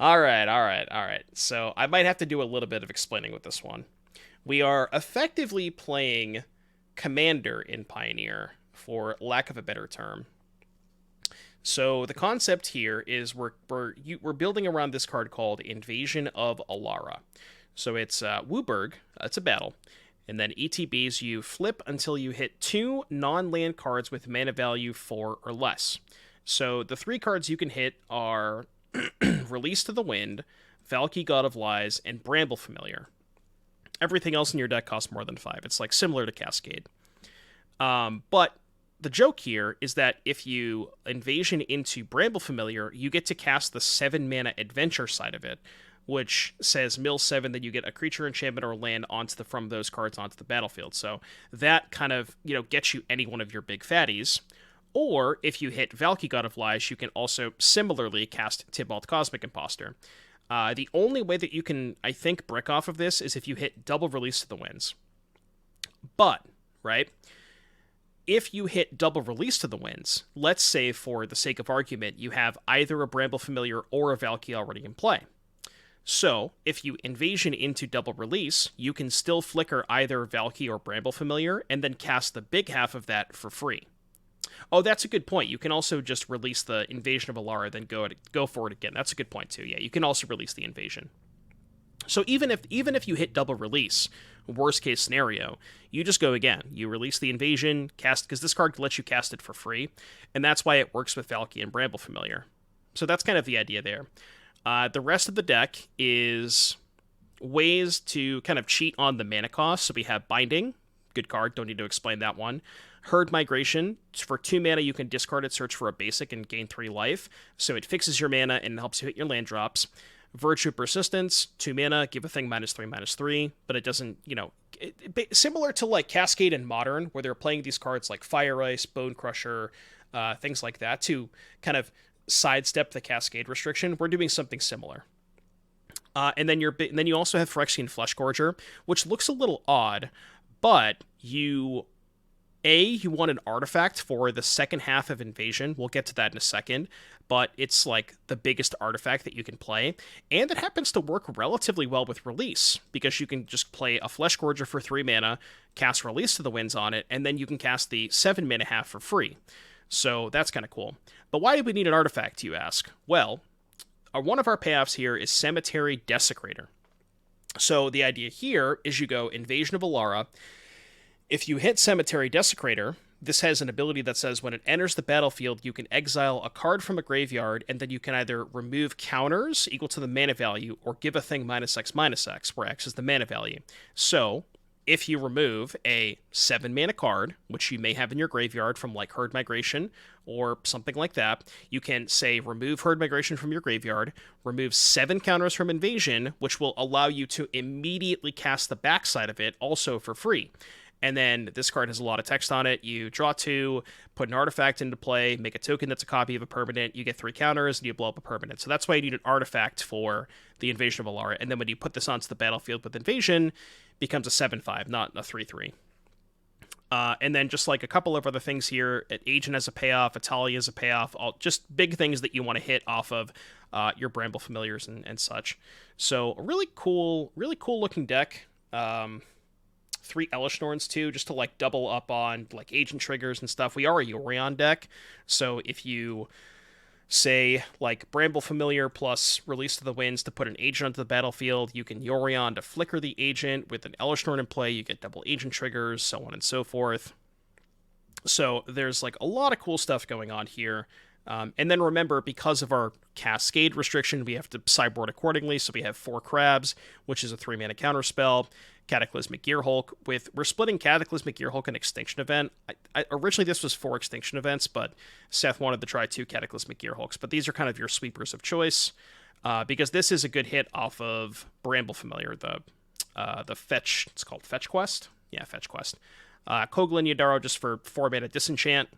All right. So I might have to do a little bit of explaining with this one. We are effectively playing Commander in Pioneer, for lack of a better term. So the concept here is we're building around this card called Invasion of Alara. So it's Wooburg, it's a battle, and then ETBs you flip until you hit 2 non-land cards with mana value 4 or less. So the 3 cards you can hit are Release to the Wind, Valki God of Lies, and Bramble Familiar. Everything else in your deck costs more than 5. It's like similar to Cascade. But the joke here is that if you Invasion into Bramble Familiar, you get to cast the 7 mana Adventure side of it, which says mill 7, then you get a creature, enchantment, or land from those cards onto the battlefield. So that kind of, gets you any one of your big fatties. Or if you hit Valki God of Lies, you can also similarly cast Tibalt Cosmic Impostor. The only way that you can, I think, brick off of this is if you hit double Release to the Winds. But, right, if you hit double Release to the Winds, let's say for the sake of argument, you have either a Bramble Familiar or a Valki already in play. So, if you Invasion into double release, you can still flicker either Valki or Bramble Familiar, and then cast the big half of that for free. Oh, that's a good point. You can also just release the Invasion of Alara, then go for it again. That's a good point, too. Yeah, you can also release the Invasion. So even if you hit double release, worst case scenario, you just go again. You release the Invasion, cast, because this card lets you cast it for free, and that's why it works with Valki and Bramble Familiar. So that's kind of the idea there. The rest of the deck is ways to kind of cheat on the mana cost. So we have Binding, good card, don't need to explain that one. Herd Migration, for 2 mana you can discard it, search for a basic, and gain 3 life. So it fixes your mana and helps you hit your land drops. Virtue Persistence, 2 mana, give a thing -3/-3, but it doesn't, similar to like Cascade and Modern, where they're playing these cards like Fire Ice, Bone Crusher, things like that, to kind of sidestep the Cascade restriction. We're doing something similar. And then you also have Phyrexian Fleshgorger, which looks a little odd, but you want an artifact for the second half of Invasion. We'll get to that in a second, but it's like the biggest artifact that you can play, and it happens to work relatively well with Release, because you can just play a Fleshgorger for 3 mana, cast Release to the Winds on it, and then you can cast the 7 mana half for free. So that's kind of cool. But why do we need an artifact, you ask? Well, one of our payoffs here is Cemetery Desecrator. So the idea here is you go Invasion of Alara. If you hit Cemetery Desecrator, this has an ability that says when it enters the battlefield, you can exile a card from a graveyard, and then you can either remove counters equal to the mana value or give a thing -X/-X, where X is the mana value. So if you remove a 7 mana card, which you may have in your graveyard from like Herd Migration or something like that, you can say remove Herd Migration from your graveyard, remove 7 counters from Invasion, which will allow you to immediately cast the backside of it also for free. And then this card has a lot of text on it. You draw 2, put an artifact into play, make a token that's a copy of a permanent, you get 3 counters, and you blow up a permanent. So that's why you need an artifact for the Invasion of Alara. And then when you put this onto the battlefield with Invasion, it becomes a 7/5, not a 3/3. And then just like a couple of other things here, Agent has a payoff, Etali has a payoff, all just big things that you want to hit off of your Bramble Familiars and such. So a really cool looking deck. 3 Elesh Norns too, just to like double up on like agent triggers and stuff. We are a Yorion deck, so if you say like Bramble Familiar plus Release to the Winds to put an agent onto the battlefield, you can Yorion to flicker the agent with an Elesh Norn in play, you get double agent triggers, so on and so forth. So there's like a lot of cool stuff going on here. And then remember, because of our Cascade restriction, we have to sideboard accordingly. So we have 4 Crabs, which is a 3 mana counterspell. Cataclysmic Gearhulk. We're splitting Cataclysmic Gearhulk and Extinction Event. Originally this was 4 Extinction Events, but Seth wanted to try 2 Cataclysmic Gearhulks. But these are kind of your sweepers of choice, because this is a good hit off of Bramble Familiar, the fetch. It's called Fetch Quest. Yeah, Fetch Quest. Kogla and Yidaro just for 4 mana disenchant,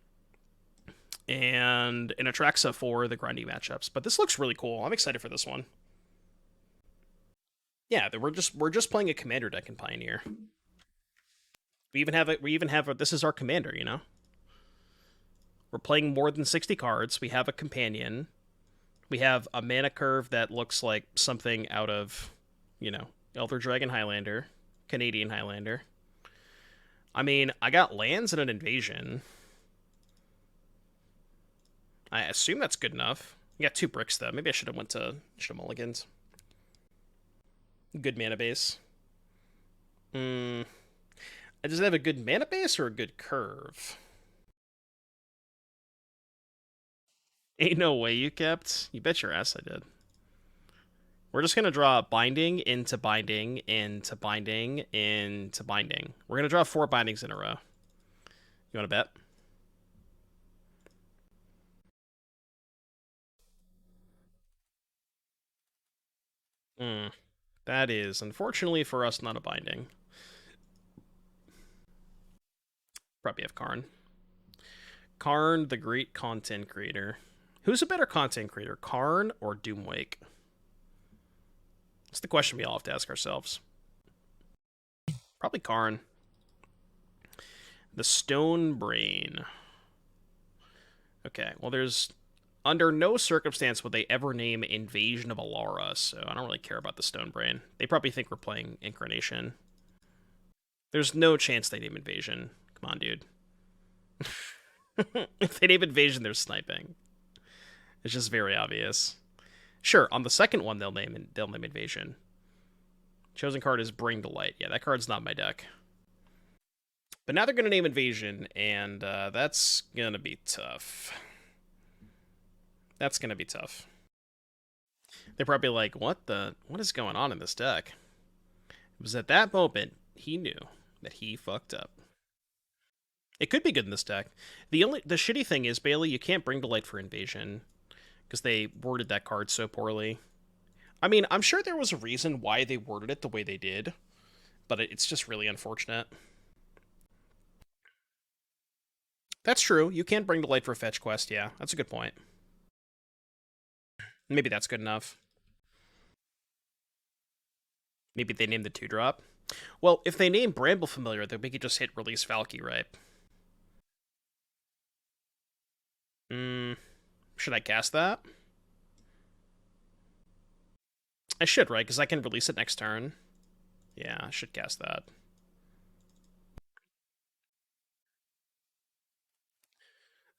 and an Atraxa for the grindy matchups. But this looks really cool. I'm excited for this one. Yeah, we're just playing a commander deck in Pioneer. We even have a this is our commander, you know? We're playing more than 60 cards. We have a companion. We have a mana curve that looks like something out of, Elder Dragon Highlander, Canadian Highlander. I mean, I got lands and an invasion. I assume that's good enough. You got 2 bricks though. Maybe I should have mulliganed. Good mana base. Does it have a good mana base or a good curve? Ain't no way you kept. You bet your ass I did. We're just gonna draw binding into binding into binding into binding. We're gonna draw 4 bindings in a row. You wanna bet? That is, unfortunately for us, not a binding. Probably have Karn. Karn, the great content creator. Who's a better content creator, Karn or Doomwake? That's the question we all have to ask ourselves. Probably Karn. The Stone Brain. Okay, well, there's... Under no circumstance would they ever name Invasion of Alara, so I don't really care about the Stone Brain. They probably think we're playing Incarnation. There's no chance they name Invasion. Come on, dude. If they name Invasion, they're sniping. It's just very obvious. Sure, on the second one they'll name Invasion. Chosen card is Bring to Light. Yeah, that card's not my deck. But now they're gonna name Invasion, and that's gonna be tough. That's gonna be tough. They're probably like, what is going on in this deck? It was at that moment he knew that he fucked up. It could be good in this deck. The shitty thing is, Bailey, you can't Bring to Light for Invasion because they worded that card so poorly. I mean, I'm sure there was a reason why they worded it the way they did, but it's just really unfortunate. That's true. You can Bring to Light for a fetch quest, yeah. That's a good point. Maybe that's good enough. Maybe they named the 2-drop. Well, if they name Bramble Familiar, then we could just hit release Valki, right? Should I cast that? I should, right? Because I can release it next turn. Yeah, I should cast that.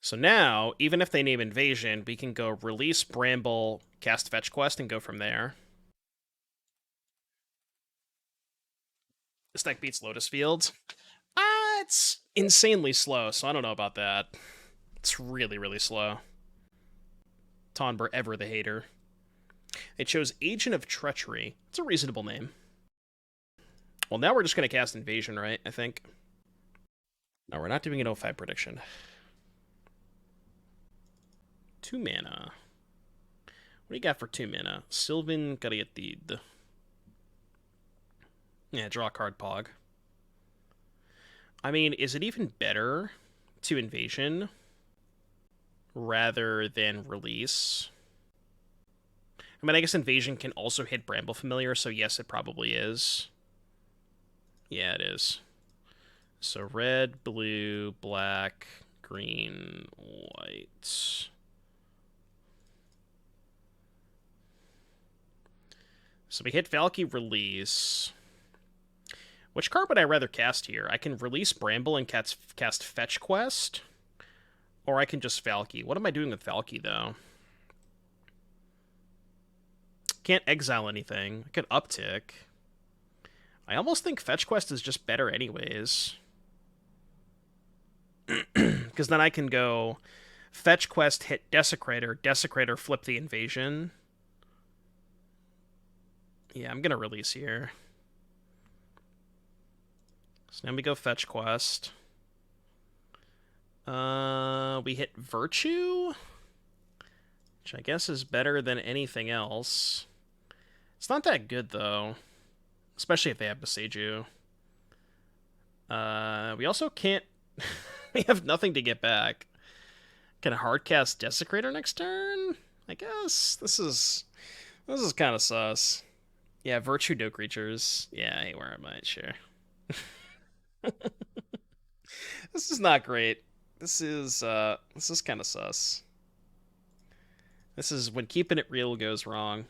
So now, even if they name Invasion, we can go release Bramble, cast Fetch Quest, and go from there. This deck beats Lotus Fields. It's insanely slow, so I don't know about that. It's really, really slow. Tonber, ever the hater. They chose Agent of Treachery. It's a reasonable name. Well, now we're just going to cast Invasion, right? I think. No, we're not doing an 05 prediction. 2 mana. What do you got for 2 mana? Sylvan Caryatid. Yeah, draw a card, Pog. I mean, is it even better to Invasion rather than release? I mean, I guess Invasion can also hit Bramble Familiar, so yes, it probably is. Yeah, it is. So red, blue, black, green, white. So we hit Valki release. Which card would I rather cast here? I can release Bramble and cast Fetch Quest. Or I can just Valki. What am I doing with Valki, though? Can't exile anything. I could uptick. I almost think Fetch Quest is just better anyways. Because then I can go Fetch Quest, hit Desecrator, Desecrator, flip the Invasion. Yeah, I'm going to release here. So now we go Fetch Quest. We hit Virtue, which I guess is better than anything else. It's not that good, though. Especially if they have Boseiju. We also can't... we have nothing to get back. Can I hardcast Desecrator next turn? I guess. This is kind of sus. Yeah, Virtue, no creatures. Yeah, hey, where am I? Sure. This is not great. This is kind of sus. This is when keeping it real goes wrong.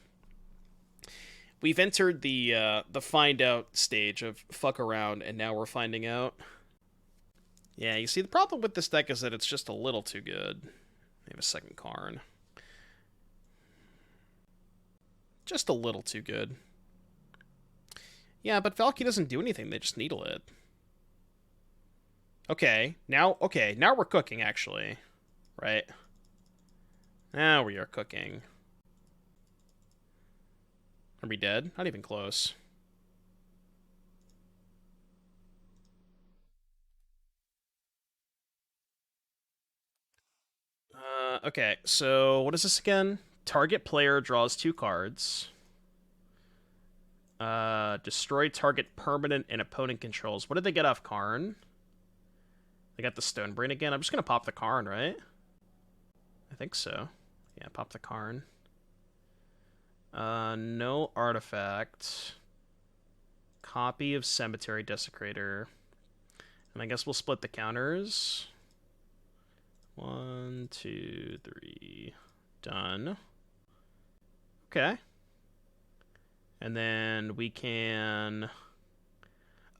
We've entered the find out stage of fuck around, and now we're finding out. Yeah, you see, the problem with this deck is that it's just a little too good. We have a second Karn. Just a little too good. Yeah, but Valki doesn't do anything. They just needle it. Okay, now we're cooking, actually. Right? Now we are cooking. Are we dead? Not even close. Okay, so what is this again? Target player draws 2 cards. Destroy target permanent and opponent controls. What did they get off Karn? They got the Stonebrain again. I'm just gonna pop the Karn, right? I think so. Yeah, pop the Karn. No artifact. Copy of Cemetery Desecrator. And I guess we'll split the counters. 1, 2, 3. Done. Okay. And then we can...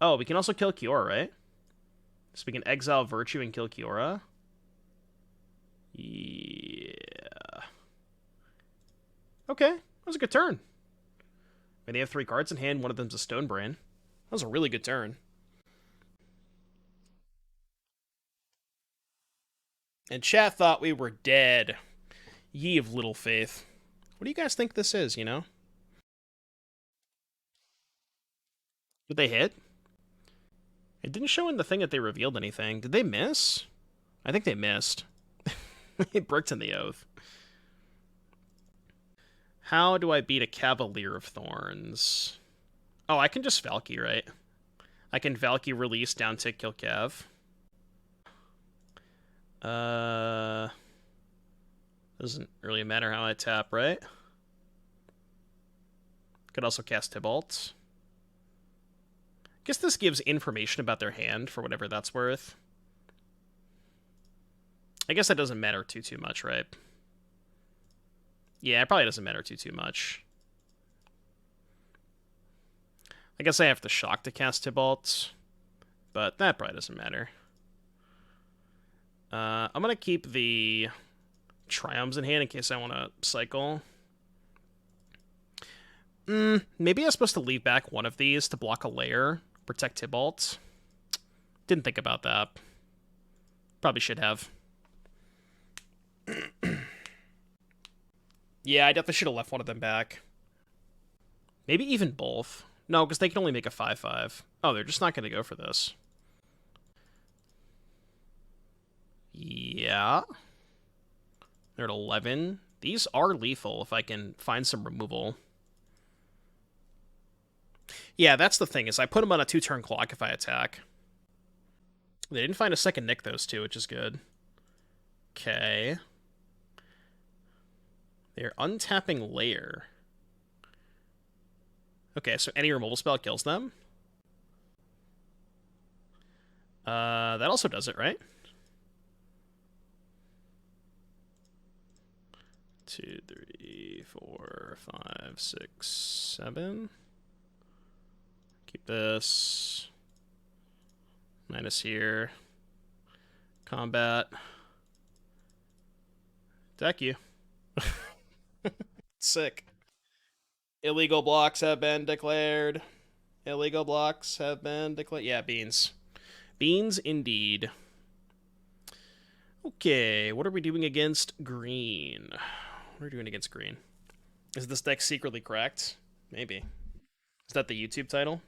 Oh, we can also kill Kiora, right? So we can exile Virtue and kill Kiora. Yeah. Okay, that was a good turn. I mean, they have 3 cards in hand. One of them's a Stonebrain. That was a really good turn. And chat thought we were dead. Ye of little faith. What do you guys think this is, you know? Did they hit? It didn't show in the thing that they revealed anything. Did they miss? I think they missed. They bricked in the oath. How do I beat a Cavalier of Thorns? Oh, I can just Valki, right? I can Valki release down tick kill Cav. Doesn't really matter how I tap, right? Could also cast Tibalt. Guess this gives information about their hand for whatever that's worth. I guess that doesn't matter too much, right? Yeah, it probably doesn't matter too much. I guess I have to shock to cast Tibalt, but that probably doesn't matter. I'm going to keep the Triomes in hand in case I want to cycle. Maybe I was supposed to leave back one of these to block a layer, protect Tibalt. Didn't think about that. Probably should have. Yeah, I definitely should have left one of them back. Maybe even both. No, because they can only make a 5/5. Oh, they're just not going to go for this. Yeah. They're at 11. These are lethal if I can find some removal. Yeah, that's the thing, is I put them on a 2-turn clock if I attack. They didn't find a second Nick, those two, which is good. Okay. They're untapping Lair. Okay, so any removal spell kills them. That also does it, right? 2, 3, 4, 5, 6, 7. Keep this. Minus here. Combat. Deck you. Sick. Illegal blocks have been declared. Illegal blocks have been declared. Yeah, beans. Beans indeed. Okay, what are we doing against green? What are we doing against green? Is this deck secretly cracked? Maybe. Is that the YouTube title?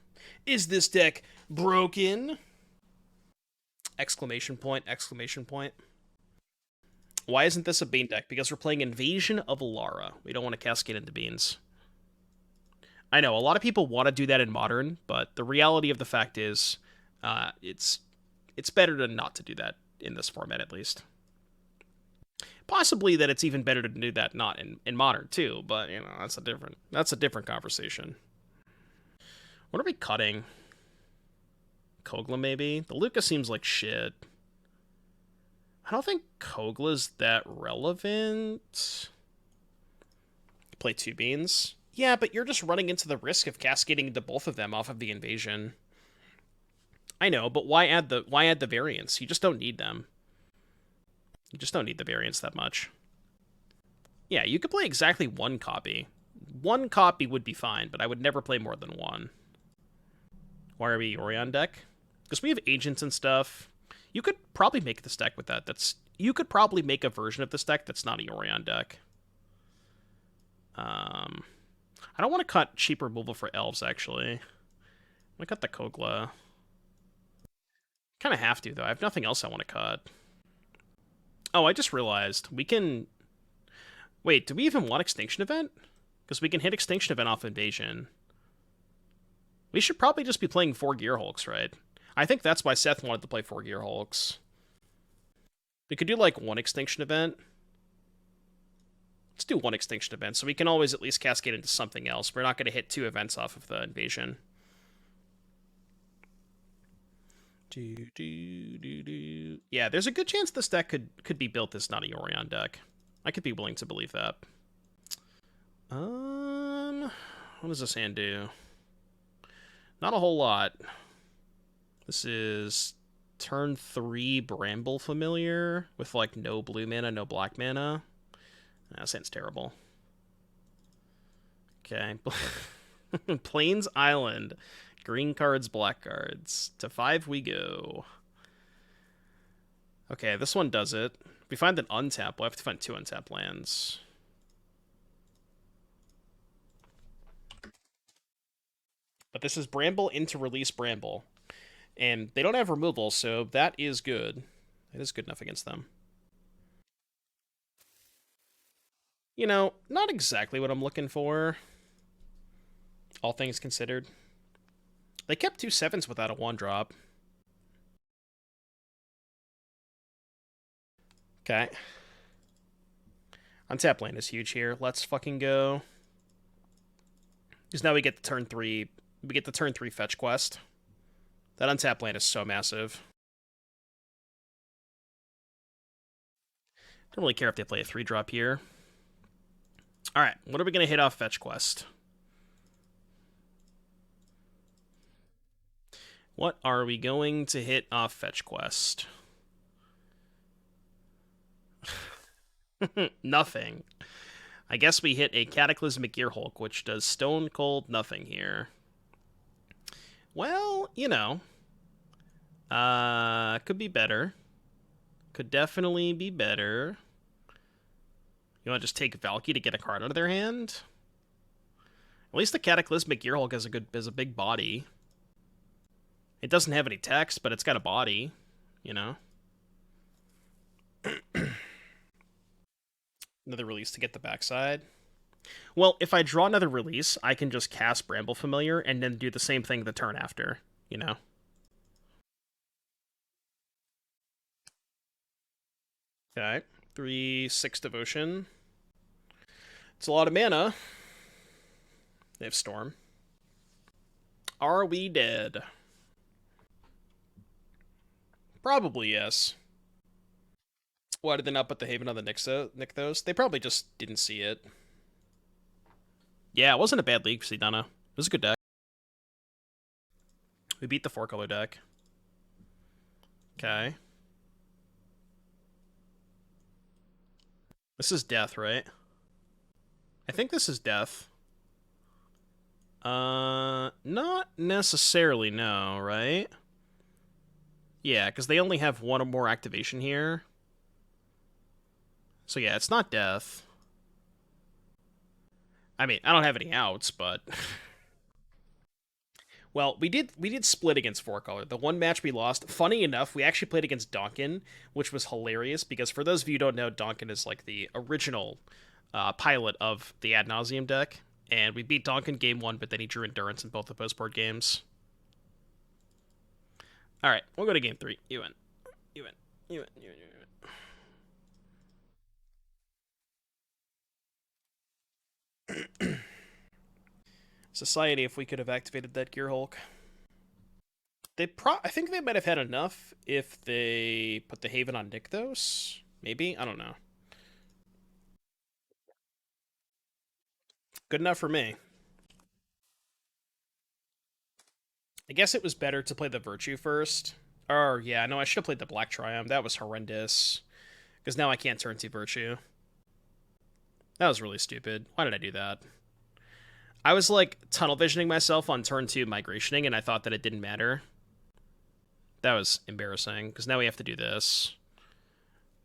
Is this deck broken? Exclamation point, exclamation point. Why isn't this a bean deck? Because we're playing Invasion of Alara. We don't want to cascade into beans. I know, a lot of people want to do that in Modern, but the reality of the fact is it's better to not to do that in this format, at least. Possibly that it's even better to do that not in Modern, too, but, you know, that's a different conversation. What are we cutting? Kogla, maybe? The Lukka seems like shit. I don't think Kogla's that relevant. play 2 beans. Yeah, but you're just running into the risk of cascading into both of them off of the invasion. I know, but why add the variants? You just don't need them. You just don't need the variants that much. Yeah, you could play exactly 1 copy. 1 copy would be fine, but I would never play more than 1. Why are we Orion deck? Because we have agents and stuff. You could probably make this deck with that. You could probably make a version of this deck that's not a Orion deck. I don't want to cut cheap removal for elves, actually. I'm going to cut the Kogla. Kind of have to, though. I have nothing else I want to cut. Oh, I just realized. We can... Wait, do we even want Extinction Event? Because we can hit Extinction Event off Invasion. We should probably just be playing 4 Gearhulks, right? I think that's why Seth wanted to play 4 Gearhulks. We could do, like, 1 Extinction Event. Let's do 1 Extinction Event, so we can always at least cascade into something else. We're not going to hit 2 events off of the Invasion. Yeah, there's a good chance this deck could be built as not a Orion deck. I could be willing to believe that. What does this hand do? Not a whole lot. This is turn 3 Bramble Familiar with, like, no blue mana, no black mana. That sounds terrible. Okay. Plains Island. Green cards, black cards. To 5 we go. Okay, this one does it. If we find an untap, we'll have to find 2 untap lands. But this is Bramble into release Bramble. And they don't have removal, so that is good. It is good enough against them. You know, not exactly what I'm looking for. All things considered. They kept 2 7s without a 1-drop. Okay. Untap land is huge here. Let's fucking go. Because now we get the turn 3. We get the turn 3 fetch quest. That untap land is so massive. Don't really care if they play a 3-drop here. Alright, what are we going to hit off fetch quest? What are we going to hit off fetch quest? Nothing. I guess we hit a Cataclysmic Gearhulk, which does stone cold nothing here. Well, you know. Could be better. Could definitely be better. You want to just take Valki to get a card out of their hand? At least the Cataclysmic Gearhulk has a big body. It doesn't have any text, but it's got a body, you know? Another release to get the backside. Well, if I draw another release, I can just cast Bramble Familiar and then do the same thing the turn after, you know? Okay. 3/6 Devotion. It's a lot of mana. They have Storm. Are we dead? Probably yes. Why did they not put the Haven on the Nykthos? They probably just didn't see it. Yeah, it wasn't a bad league for Sidana. It was a good deck. We beat the 4-color deck. Okay. This is death, right? I think this is death. Not necessarily, no, right? Yeah, because they only have 1 or more activation here. So yeah, it's not death. I mean, I don't have any outs, but... Well, we did split against 4-color. The one match we lost, funny enough, we actually played against Donkin, which was hilarious, because for those of you who don't know, Donkin is like the original pilot of the Ad Nauseam deck, and we beat Donkin game 1, but then he drew Endurance in both of those board games. Alright, we'll go to game 3. You win. You win. You win. You win. You win. Society, if we could have activated that Gearhulk. I think they might have had enough if they put the Haven on Nykthos. Maybe? I don't know. Good enough for me. I guess it was better to play the Virtue first. Or, yeah, no, I should have played the Black Triumph. That was horrendous. Because now I can't turn to Virtue. That was really stupid. Why did I do that? I was, like, tunnel visioning myself on turn 2 migrationing, and I thought that it didn't matter. That was embarrassing, because now we have to do this.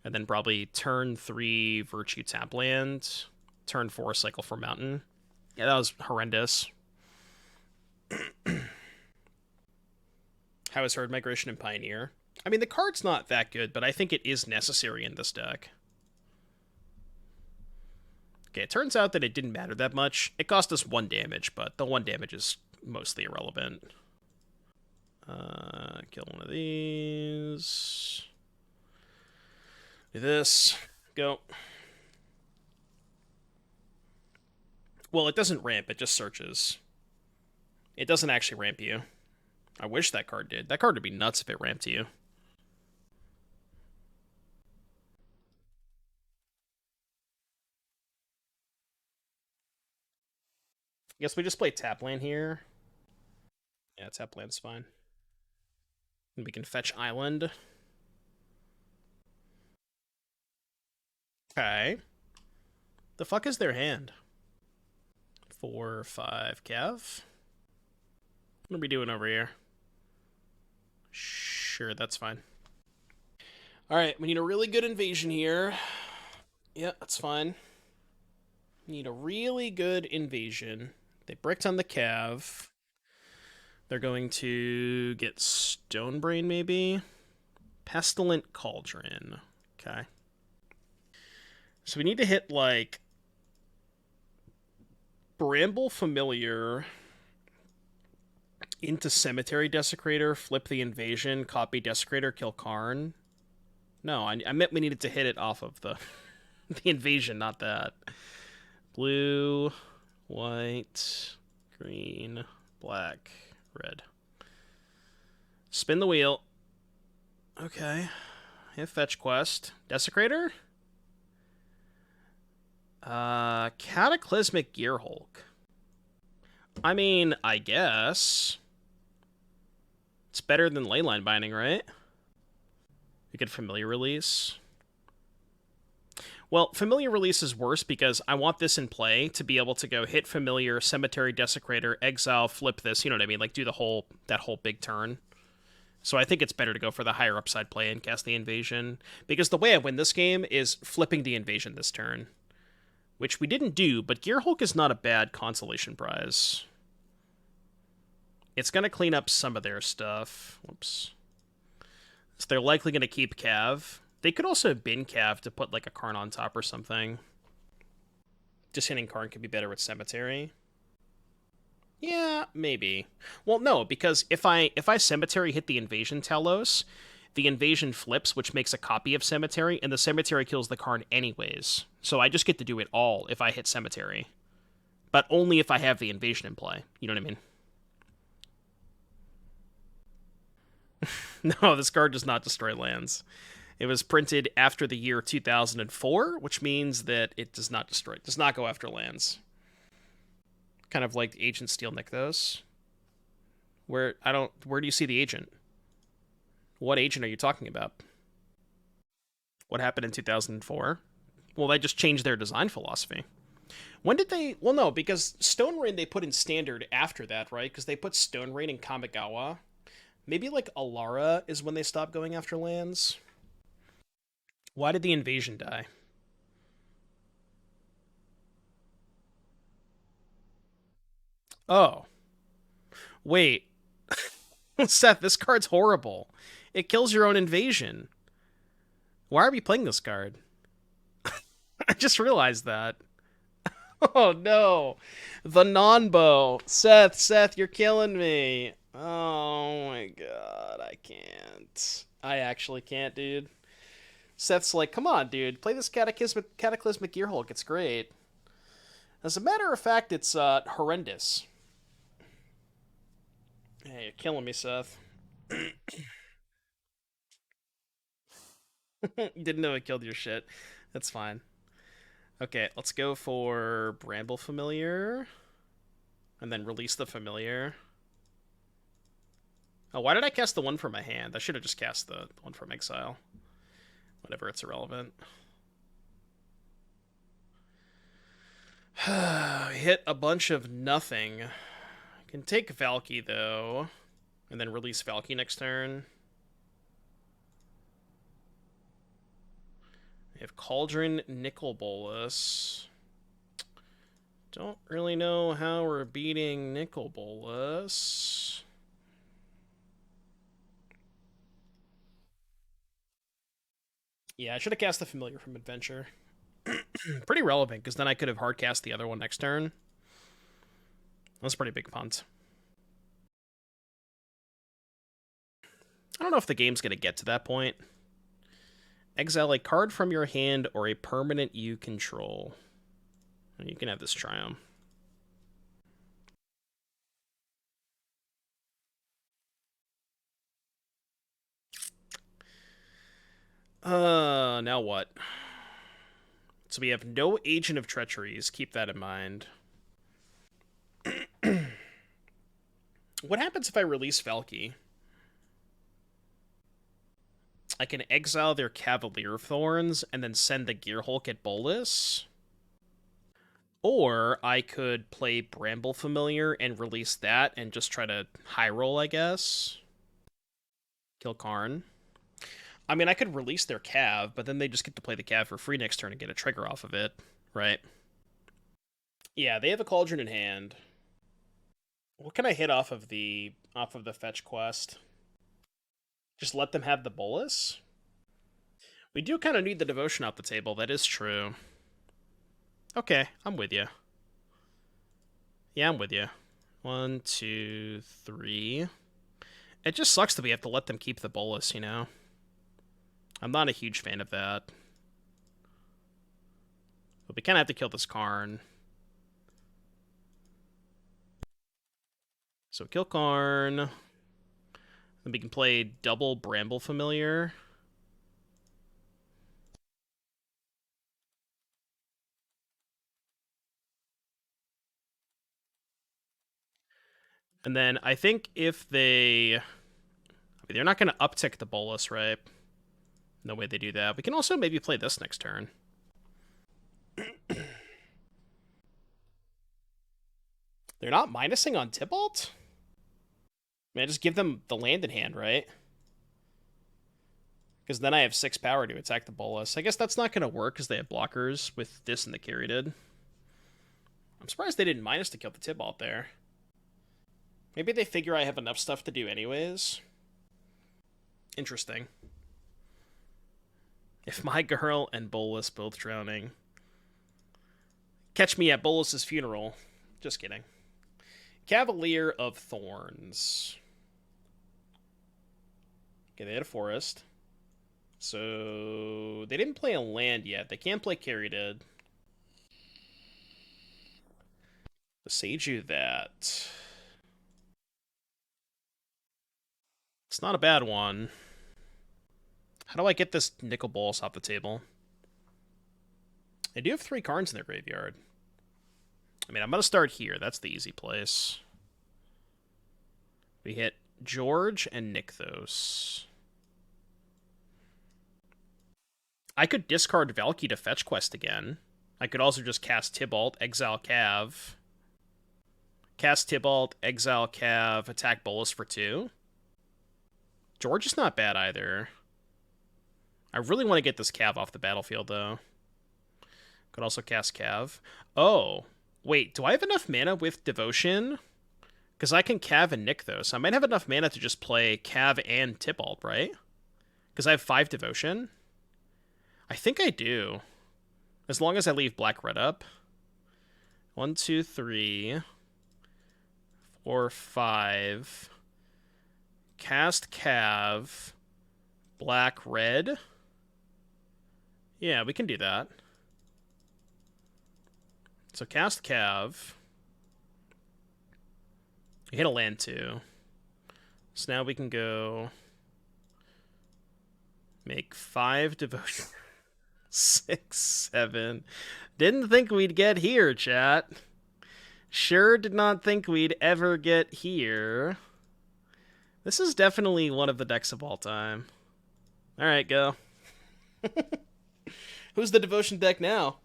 And then probably turn 3 Virtue tap land. Turn 4 cycle for Mountain. Yeah, that was horrendous. How is Herd Migration in Pioneer? I mean, the card's not that good, but I think it is necessary in this deck. Okay, it turns out that it didn't matter that much. It cost us 1 damage, but the 1 damage is mostly irrelevant. Kill one of these. Do this. Go. Well, it doesn't ramp, it just searches. It doesn't actually ramp you. I wish that card did. That card would be nuts if it ramped you. I guess we just play tap land here. Yeah, tap land's fine. And we can fetch island. Okay. The fuck is their hand? 4, 5, Cav. What are we doing over here? Sure, that's fine. Alright, we need a really good invasion here. Yeah, that's fine. Need a really good invasion. They bricked on the Cav. They're going to get Stonebrain, maybe? Pestilent Cauldron. Okay. So we need to hit, like, Bramble Familiar into Cemetery Desecrator, flip the invasion, copy Desecrator, kill Karn. No, I meant we needed to hit it off of the the invasion, not that. Blue, white, green, black, red. Spin the wheel. Okay. Hit fetch quest. Desecrator? Cataclysmic Gearhulk. I mean, I guess. It's better than Leyline Binding, right? We get Familiar Release. Well, Familiar Release is worse because I want this in play to be able to go hit Familiar, Cemetery Desecrator, exile, flip this, you know what I mean? Like, do that whole big turn. So I think it's better to go for the higher upside play and cast the invasion. Because the way I win this game is flipping the invasion this turn. Which we didn't do, but Gearhulk is not a bad consolation prize. It's going to clean up some of their stuff. Whoops. So they're likely going to keep Cav. They could also bin Cav to put like a Karn on top or something. Just hitting Karn could be better with Cemetery. Yeah, maybe. Well, no, because if I Cemetery hit the invasion Talos, the invasion flips, which makes a copy of Cemetery, and the Cemetery kills the Karn anyways. So I just get to do it all if I hit Cemetery. But only if I have the invasion in play. You know what I mean? No, this card does not destroy lands. It was printed after the year 2004, which means that it does not destroy. It does not go after lands. Kind of like the Agent Steel Nykthos. Where do you see the agent? What agent are you talking about? What happened in 2004? Well, they just changed their design philosophy. When did they... Well, no, because Stone Rain they put in Standard after that, right? Because they put Stone Rain in Kamigawa. Maybe, like, Alara is when they stopped going after lands. Why did the invasion die? Oh. Wait. Seth, this card's horrible. It kills your own invasion. Why are we playing this card? I just realized that. Oh no. The non-bow. Seth, you're killing me. Oh my god, I can't. I actually can't, dude. Seth's like, come on, dude, play this Cataclysmic Gearhulk. It's great. As a matter of fact, it's horrendous. Hey, you're killing me, Seth. You didn't know it killed your shit. That's fine. Okay, let's go for Bramble Familiar. And then release the Familiar. Oh, why did I cast the one from my hand? I should have just cast the one from Exile. Whatever, it's irrelevant. Hit a bunch of nothing. I can take Valki, though. And then release Valki next turn. We have Cauldron, Nicol Bolas. Don't really know how we're beating Nicol Bolas. Yeah, I should have cast the Familiar from Adventure. Pretty relevant, because then I could have hard cast the other one next turn. That's a pretty big punt. I don't know if the game's going to get to that point. Exile a card from your hand or a permanent you control. And you can have this Triome. Now what? So we have no Agent of Treacheries. Keep that in mind. What happens if I release Valki? I can exile their Cavalier Thorns and then send the Gearhulk at Bolas. Or I could play Bramble Familiar and release that and just try to high roll, I guess. Kill Karn. I mean, I could release their Cav, but then they just get to play the Cav for free next turn and get a trigger off of it, right? Yeah, they have a Cauldron in hand. What can I hit off of the fetch quest? Just let them have the Bolas? We do kind of need the devotion off the table, that is true. Okay, I'm with you. Yeah, I'm with you. 1, 2, 3. It just sucks that we have to let them keep the Bolas, you know? I'm not a huge fan of that. But we kind of have to kill this Karn. So kill Karn. Then we can play double Bramble Familiar. And then I think if they... I mean, they're not going to uptick the Bolas, right? No way they do that. We can also maybe play this next turn. They're not minusing on Tibalt? I mean, I just give them the land in hand, right? Because then I have 6 power to attack the Bolas. I guess that's not going to work because they have blockers with this and the Caryatid. I'm surprised they didn't minus to kill the Tibalt there. Maybe they figure I have enough stuff to do anyways. Interesting. If my girl and Bolas both drowning. Catch me at Bolas's funeral. Just kidding. Cavalier of Thorns. Okay, they had a forest. So they didn't play a land yet. They can't play Caryatid. The Seiju that. It's not a bad one. How do I get this Nicol Bolas off the table? They do have 3 Karns in their graveyard. I mean, I'm going to start here. That's the easy place. We hit George and Nykthos. I could discard Valki to fetch quest again. I could also just cast Tibalt, exile Cav. Cast Tibalt, exile Cav, attack Bolas for 2. George is not bad either. I really want to get this Cav off the battlefield, though. Could also cast Cav. Oh, wait, do I have enough mana with Devotion? Because I can Cav and Nykthos. I might have enough mana to just play Cav and Tibalt, right? Because I have 5 Devotion. I think I do. As long as I leave black-red up. 1, 2, 3, 4, 5. Cast Cav. Black-red. Yeah, we can do that. So cast Cav. We hit a land too. So now we can go make 5 devotion. 6, 7. Didn't think we'd get here, chat. Sure did not think we'd ever get here. This is definitely one of the decks of all time. Alright, go. Who's the devotion deck now?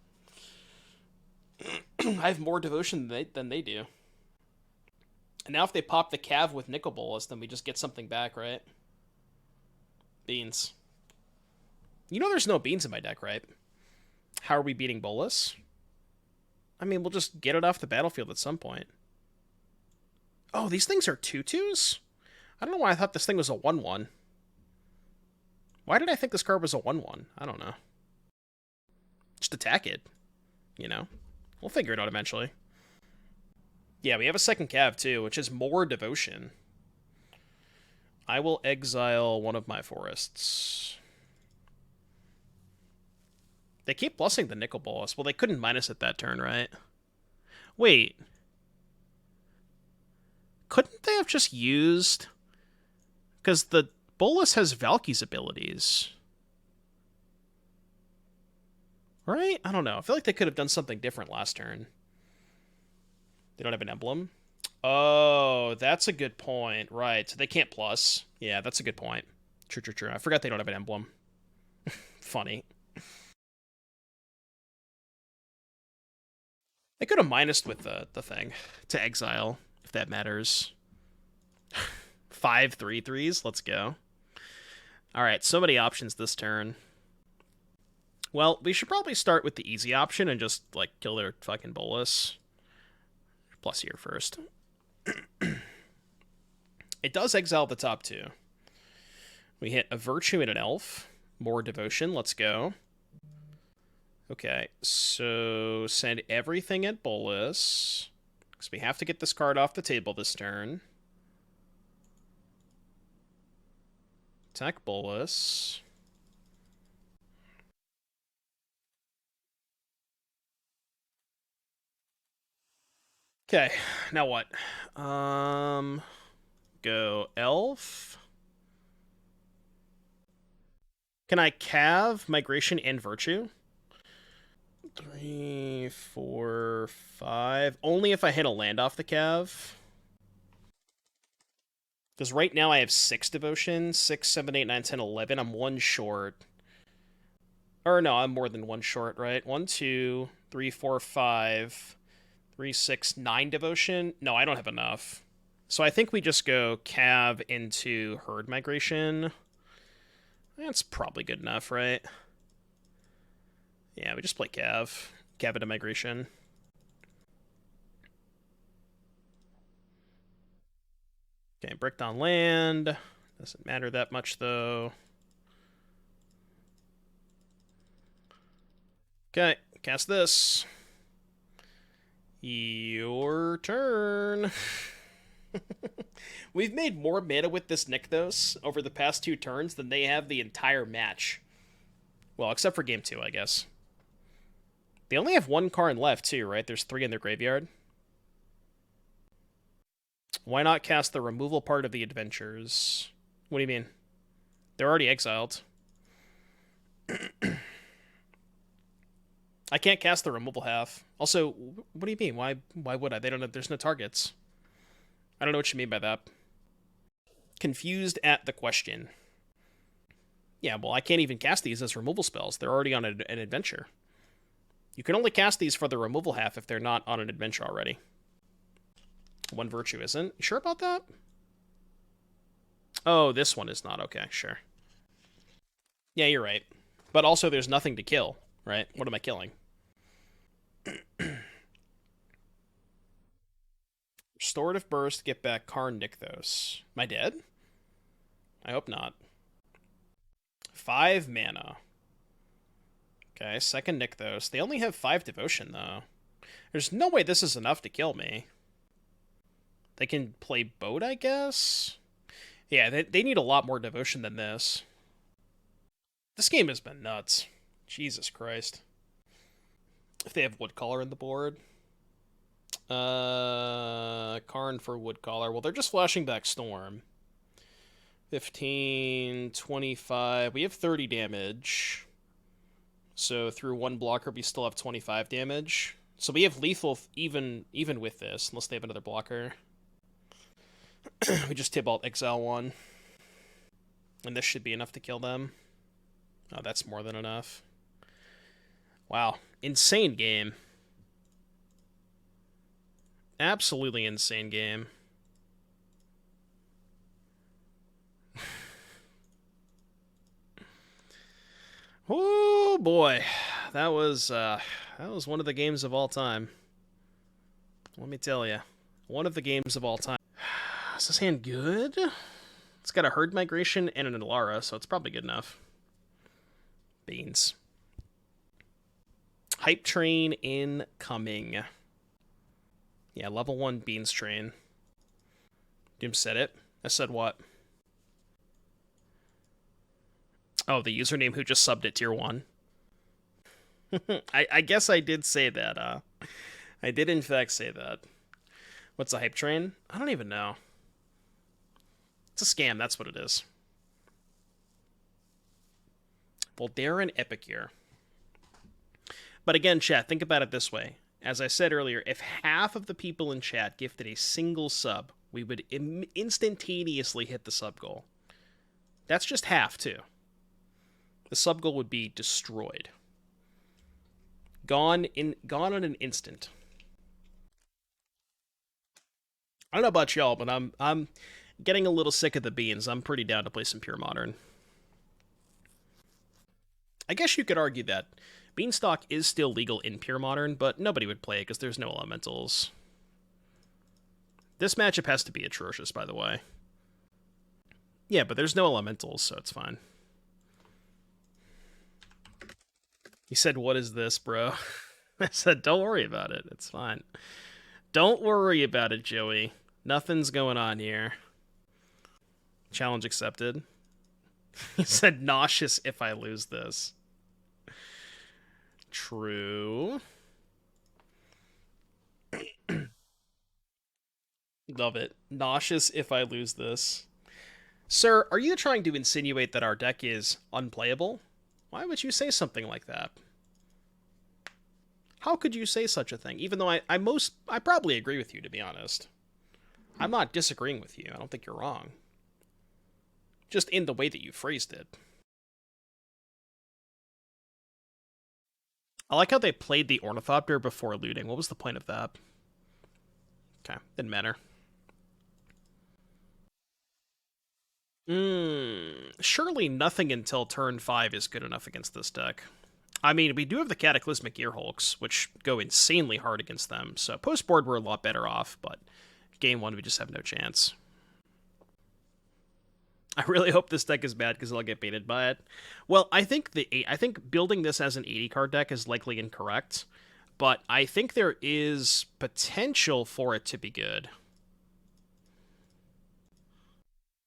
I have more devotion than they do. And now if they pop the Cav with Nicol Bolas, then we just get something back, right? Beans. You know there's no beans in my deck, right? How are we beating Bolas? I mean, we'll just get it off the battlefield at some point. Oh, these things are 2/2s? I don't know why I thought this thing was a 1/1. Why did I think this card was a 1/1? I don't know. Just attack it. You know? We'll figure it out eventually. Yeah, we have a second Cav too, which is more devotion. I will exile one of my forests. They keep blessing the Nicol Bolas. Well, they couldn't minus it that turn, right? Wait. Couldn't they have just used... Because the Bolas has Valki's abilities. Right? I don't know. I feel like they could have done something different last turn. They don't have an emblem? Oh, that's a good point. Right. So they can't plus. Yeah, that's a good point. True, true, true. I forgot they don't have an emblem. Funny. They could have minused with the thing to exile, if that matters. 5 3/3s. Let's go. Alright, so many options this turn. Well, we should probably start with the easy option and just, like, kill their fucking Bolas. Plus here first. It does exile the top two. We hit a Virtue and an Elf. More devotion. Let's go. Okay, so send everything at Bolas. Because we have to get this card off the table this turn. Attack Bolas. Okay, now what? Go Elf. Can I Cav, Migration, and Virtue? 3, 4, 5. Only if I hit a land off the Cav. Because right now I have 6 devotion. 6, 7, 8, 9, 10, 11. I'm 1 short. Or no, I'm more than 1 short, right? 1, 2, 3, 4, 5. 3, 6, 9 devotion. No, I don't have enough. So I think we just go Cav into Herd Migration. That's probably good enough, right? Yeah, we just play Cav. Cav into Migration. Okay, bricked on land. Doesn't matter that much, though. Okay, cast this. Your turn. We've made more mana with this Nykthos over the past 2 turns than they have the entire match. Well, except for game 2, I guess. They only have 1 card left, too, right? There's 3 in their graveyard. Why not cast the removal part of the adventures? What do you mean? They're already exiled. I can't cast the removal half. Also, what do you mean? Why would I? They don't have, there's no targets. I don't know what you mean by that. Confused at the question. Yeah, well, I can't even cast these as removal spells. They're already on an adventure. You can only cast these for the removal half if they're not on an adventure already. 1 Virtue isn't. You sure about that? Oh, this one is not. Okay, sure. Yeah, you're right. But also there's nothing to kill, right? What am I killing? Restorative Burst, get back Karn Nykthos. Am I dead? I hope not. 5 mana. Okay, second Nykthos. They only have 5 devotion, though. There's no way this is enough to kill me. They can play boat, I guess? Yeah, they need a lot more devotion than this. This game has been nuts. Jesus Christ. If they have Woodcaller in the board. Karn for Woodcaller. Well, they're just flashing back Storm. 15, 25. We have 30 damage. So through one blocker, we still have 25 damage. So we have lethal even with this, unless they have another blocker. We just Tibalt exile one. And this should be enough to kill them. Oh, that's more than enough. Wow. Insane game. Absolutely insane game. Oh boy. That was one of the games of all time. Let me tell you. One of the games of all time. Is this hand good? It's got a herd migration and an Alara, so it's probably good enough. Beans. Hype train incoming. Yeah, level 1 beans train. Doom said it. I said what? Oh, the username who just subbed at tier 1. I guess I did say that. I did in fact say that. What's a hype train? I don't even know. It's a scam, that's what it is. Voldaren Epicure. But again, chat, think about it this way. As I said earlier, if half of the people in chat gifted a single sub, we would instantaneously hit the sub goal. That's just half, too. The sub goal would be destroyed. Gone on an instant. I don't know about y'all, but I'm getting a little sick of the beans. I'm pretty down to play some pure modern. I guess you could argue that Beanstalk is still legal in pure modern, but nobody would play it because there's no elementals. This matchup has to be atrocious, by the way. Yeah, but there's no elementals, so it's fine. He said, "What is this, bro?" I said, "Don't worry about it. It's fine. Don't worry about it, Joey. Nothing's going on here." Challenge accepted. He said, "Nauseous if I lose this." True. Love it. Nauseous if I lose this. Sir, are you trying to insinuate that our deck is unplayable? Why would you say something like that? How could you say such a thing? Even though I probably agree with you, to be honest. I'm not disagreeing with you. I don't think you're wrong. Just in the way that you phrased it. I like how they played the Ornithopter before looting. What was the point of that? Okay, didn't matter. Surely nothing until turn 5 is good enough against this deck. I mean, we do have the Cataclysmic Gearhulks, which go insanely hard against them, so post-board we're a lot better off, but game 1 we just have no chance. I really hope this deck is bad because I'll get baited by it. Well, I think building this as an 80-card deck is likely incorrect, but I think there is potential for it to be good.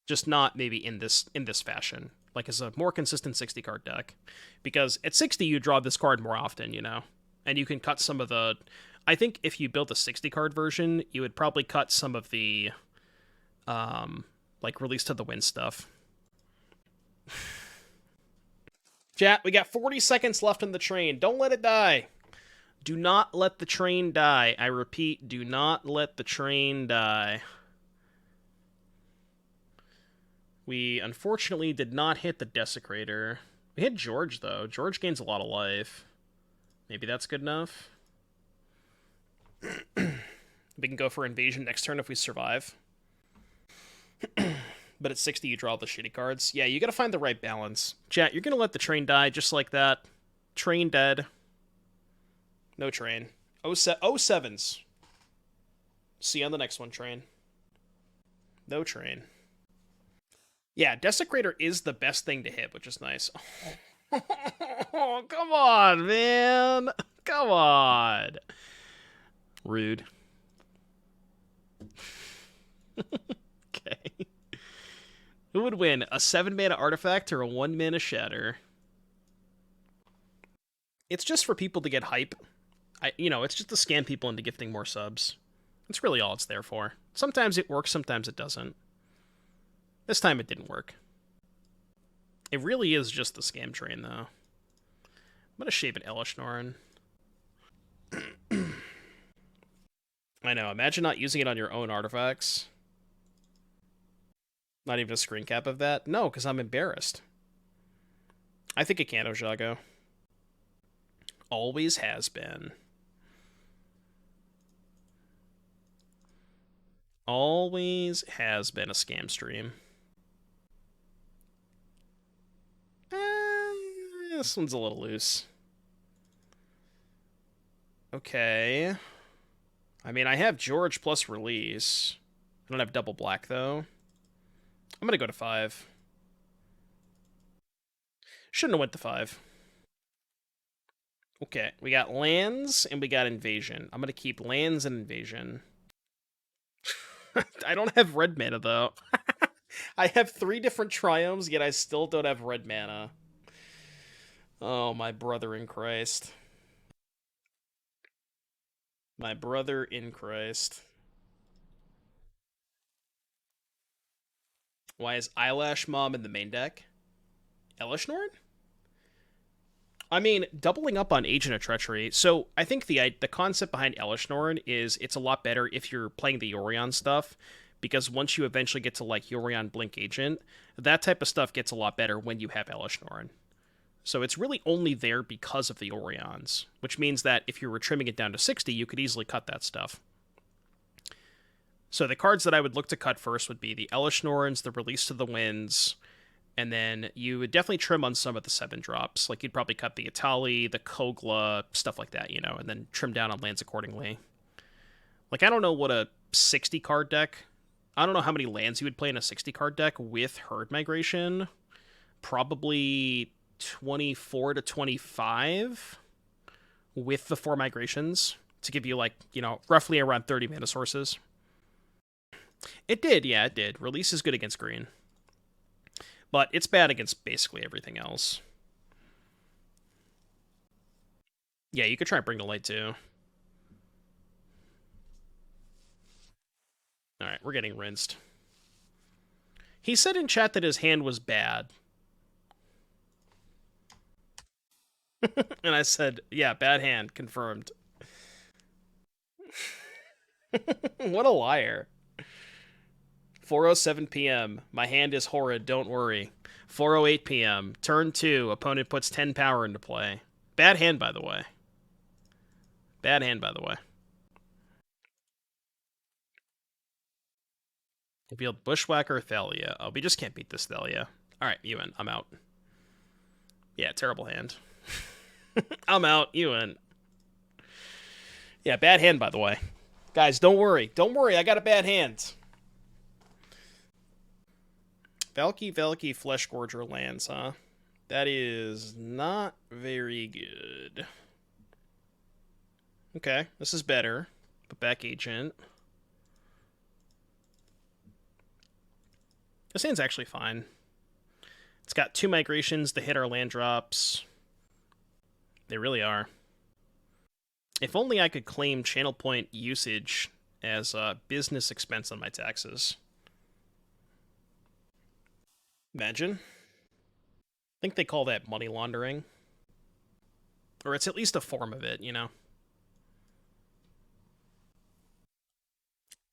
Just not maybe in this fashion, like as a more consistent 60-card deck. Because at 60 you draw this card more often, you know? And you can cut some of the... I think if you built a 60-card version, you would probably cut some of the... like, Release to the Wind stuff. Chat, we got 40 seconds left on the train. Don't let it die. Do not let the train die. I repeat, do not let the train die. We, unfortunately, did not hit the Desecrator. We hit George, though. George gains a lot of life. Maybe that's good enough. We can go for Invasion next turn if we survive. But at 60, you draw the shitty cards. Yeah, you gotta find the right balance. Chat, you're gonna let the train die just like that. Train dead. No train. 07s. See you on the next one, train. No train. Yeah, Desecrator is the best thing to hit, which is nice. Oh, come on, man. Come on. Rude. Okay. Who would win, a 7-mana artifact or a 1-mana shatter? It's just for people to get hype. It's just to scam people into gifting more subs. That's really all it's there for. Sometimes it works, sometimes it doesn't. This time it didn't work. It really is just the scam train, though. gonna shape an Elesh Norn. I know, imagine not using it on your own artifacts. Not even a screen cap of that? No, because I'm embarrassed. I think it can, Ojago. Always has been. Always has been a scam stream. This one's a little loose. Okay. I mean, I have George plus release. I don't have double black, though. I'm gonna go to 5. Shouldn't have went to 5. Okay, we got lands and we got invasion. I'm gonna keep lands and invasion. I don't have red mana, though. I have 3 different triomes, yet I still don't have red mana. Oh, my brother in Christ. My brother in Christ. Why is Eyelash Mom in the main deck? Elesh Norn? I mean, doubling up on Agent of Treachery. So I think the concept behind Elesh Norn is it's a lot better if you're playing the Yorion stuff, because once you eventually get to like Yorion Blink Agent, that type of stuff gets a lot better when you have Elesh Norn. So it's really only there because of the Orions, which means that if you were trimming it down to 60, you could easily cut that stuff. So the cards that I would look to cut first would be the Elesh Norns, the Release to the Winds, and then you would definitely trim on some of the 7 drops. Like, you'd probably cut the Etali, the Kogla, stuff like that, you know, and then trim down on lands accordingly. Like, I don't know what a 60-card deck... I don't know how many lands you would play in a 60-card deck with Herd Migration. Probably 24 to 25 with the 4 migrations to give you, like, you know, roughly around 30 mana sources. It did, yeah, it did. Release is good against green. But it's bad against basically everything else. Yeah, you could try and bring to light too. Alright, we're getting rinsed. He said in chat that his hand was bad. And I said, yeah, bad hand, confirmed. What a liar. 4:07 p.m. My hand is horrid, don't worry. 4:08 p.m. Turn 2. Opponent puts 10 power into play. Bad hand, by the way. Bad hand, by the way. Revealed Bushwhacker Thalia. Oh, we just can't beat this Thalia. Alright, you win. I'm out. Yeah, terrible hand. I'm out. You win. Yeah, bad hand, by the way. Guys, don't worry. Don't worry, I got a bad hand. Valki Fleshgorger lands, huh? That is not very good. Okay, this is better. But back Agent. This hand's actually fine. It's got 2 migrations to hit our land drops. They really are. If only I could claim channel point usage as a business expense on my taxes. Imagine. I think they call that money laundering. Or it's at least a form of it, you know?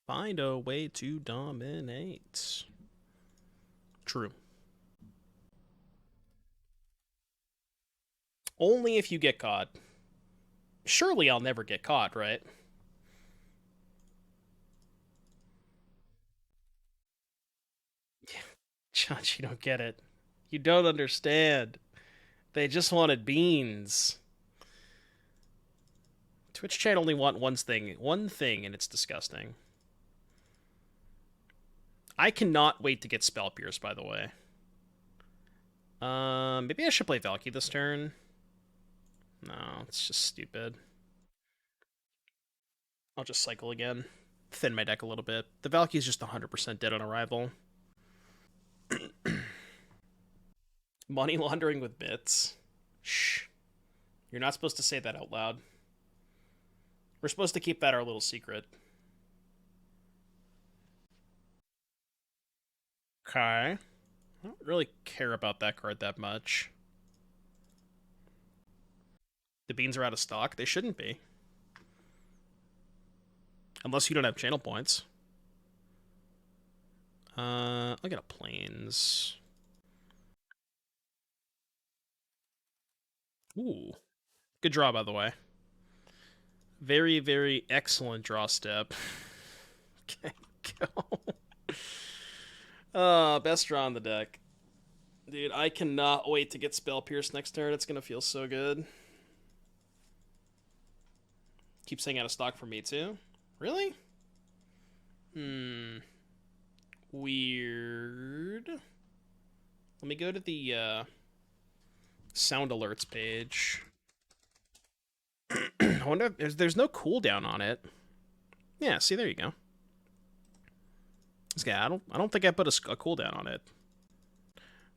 Find a way to dominate. True. Only if you get caught. Surely I'll never get caught, right? John, you don't get it. You don't understand. They just wanted beans. Twitch chat only want one thing, and it's disgusting. I cannot wait to get Spell Pierce, by the way. Maybe I should play Valki this turn. No, it's just stupid. I'll just cycle again. Thin my deck a little bit. The Valki is just 100% dead on arrival. Money laundering with bits. Shh. You're not supposed to say that out loud. We're supposed to keep that our little secret. Okay. I don't really care about that card that much. The beans are out of stock. They shouldn't be. Unless you don't have channel points. I'll get a plains. Ooh. Good draw, by the way. Very, very excellent draw step. Okay, go. Best draw on the deck. Dude, I cannot wait to get Spell Pierce next turn. It's gonna feel so good. Keep saying out of stock for me, too. Really? Weird. Let me go to the sound alerts page. I wonder if there's no cooldown on it. Yeah, see, there you go. This guy, I don't think I put a cooldown on it.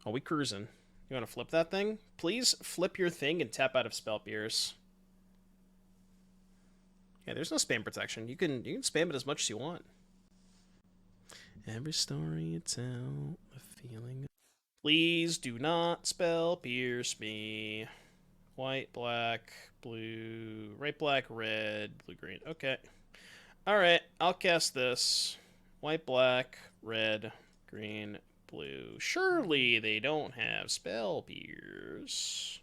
Oh, we cruising. You want to flip that thing? Please flip your thing and tap out of Spell Pierce. Yeah, there's no spam protection. You can spam it as much as you want. Every story you tell, a feeling. Please do not Spell Pierce me. White, black, blue, right, black, red, blue, green. Okay. Alright, I'll cast this. White, black, red, green, blue. Surely they don't have Spell Pierce.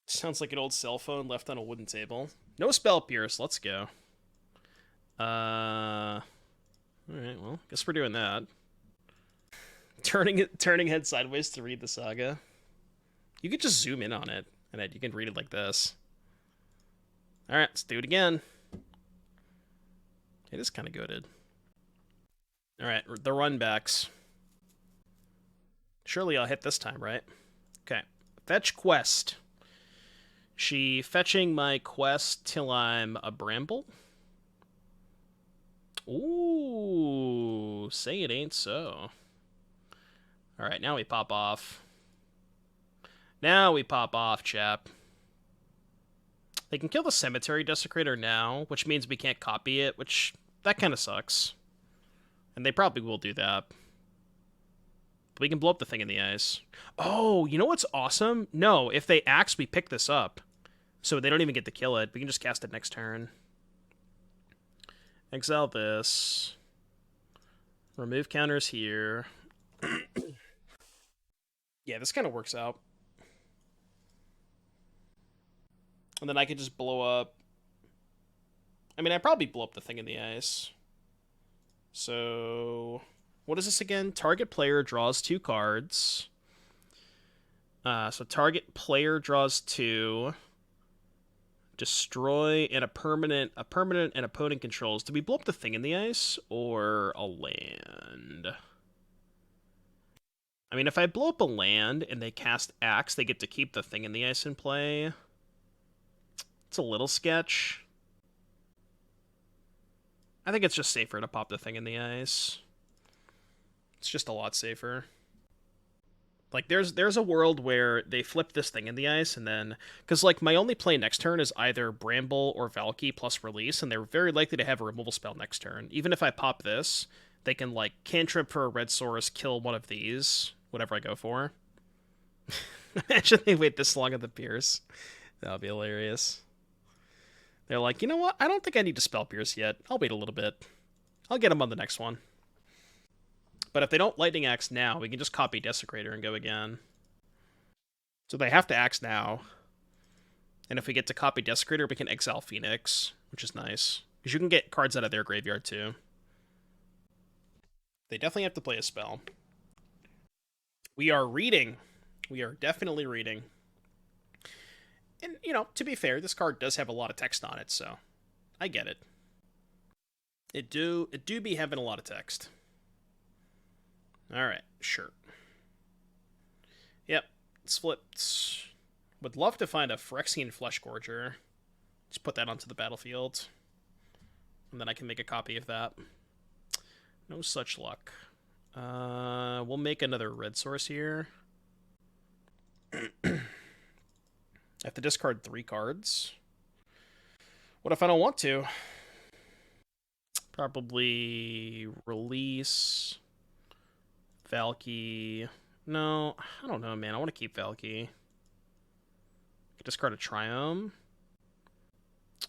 Sounds like an old cell phone left on a wooden table. No Spell Pierce, let's go. Alright, well, guess we're doing that. Turning head sideways to read the saga. You could just zoom in on it, and you can read it like this. Alright, let's do it again. It is kind of goated. Alright, the runbacks. Surely I'll hit this time, right? Okay. Fetch quest. She fetching my quest till I'm a bramble? Ooh, say it ain't so. Alright, now we pop off. Now we pop off, chap. They can kill the Cemetery Desecrator now, which means we can't copy it, which, that kind of sucks. And they probably will do that. But we can blow up the thing in the ice. Oh, you know what's awesome? No, if they axe, we pick this up. So they don't even get to kill it. We can just cast it next turn. Exile this. Remove counters here. Yeah, this kind of works out. And then I could just blow up. I mean, I'd probably blow up the thing in the ice. So, what is this again? Target player draws 2 cards. So target player draws 2. Destroy and a permanent an opponent controls. Do we blow up the thing in the ice or a land? I mean, if I blow up a land and they cast Axe, they get to keep the thing in the ice in play. It's a little sketch. I think it's just safer to pop the thing in the ice. It's just a lot safer. Like, there's a world where they flip this thing in the ice, and then... Because, like, my only play next turn is either Bramble or Valki plus Release, and they're very likely to have a removal spell next turn. Even if I pop this, they can, like, cantrip for a red source, kill one of these, whatever I go for. Imagine they wait this long at the Pierce. That would be hilarious. They're like, you know what? I don't think I need to Spell Pierce yet. I'll wait a little bit. I'll get them on the next one. But if they don't Lightning Axe now, we can just copy Desecrator and go again. So they have to Axe now. And if we get to copy Desecrator, we can exile Phoenix, which is nice. Because you can get cards out of their graveyard too. They definitely have to play a spell. We are reading. We are definitely reading. And, you know, to be fair, this card does have a lot of text on it, so I get it. It do be having a lot of text. Alright, sure. Yep, it's flipped. Would love to find a Phyrexian Fleshgorger. Just put that onto the battlefield. And then I can make a copy of that. No such luck. We'll make another red source here. I have to discard 3 cards. What if I don't want to? Probably Release... Valki. No, I don't know, man. I want to keep Valki. Discard a Triome.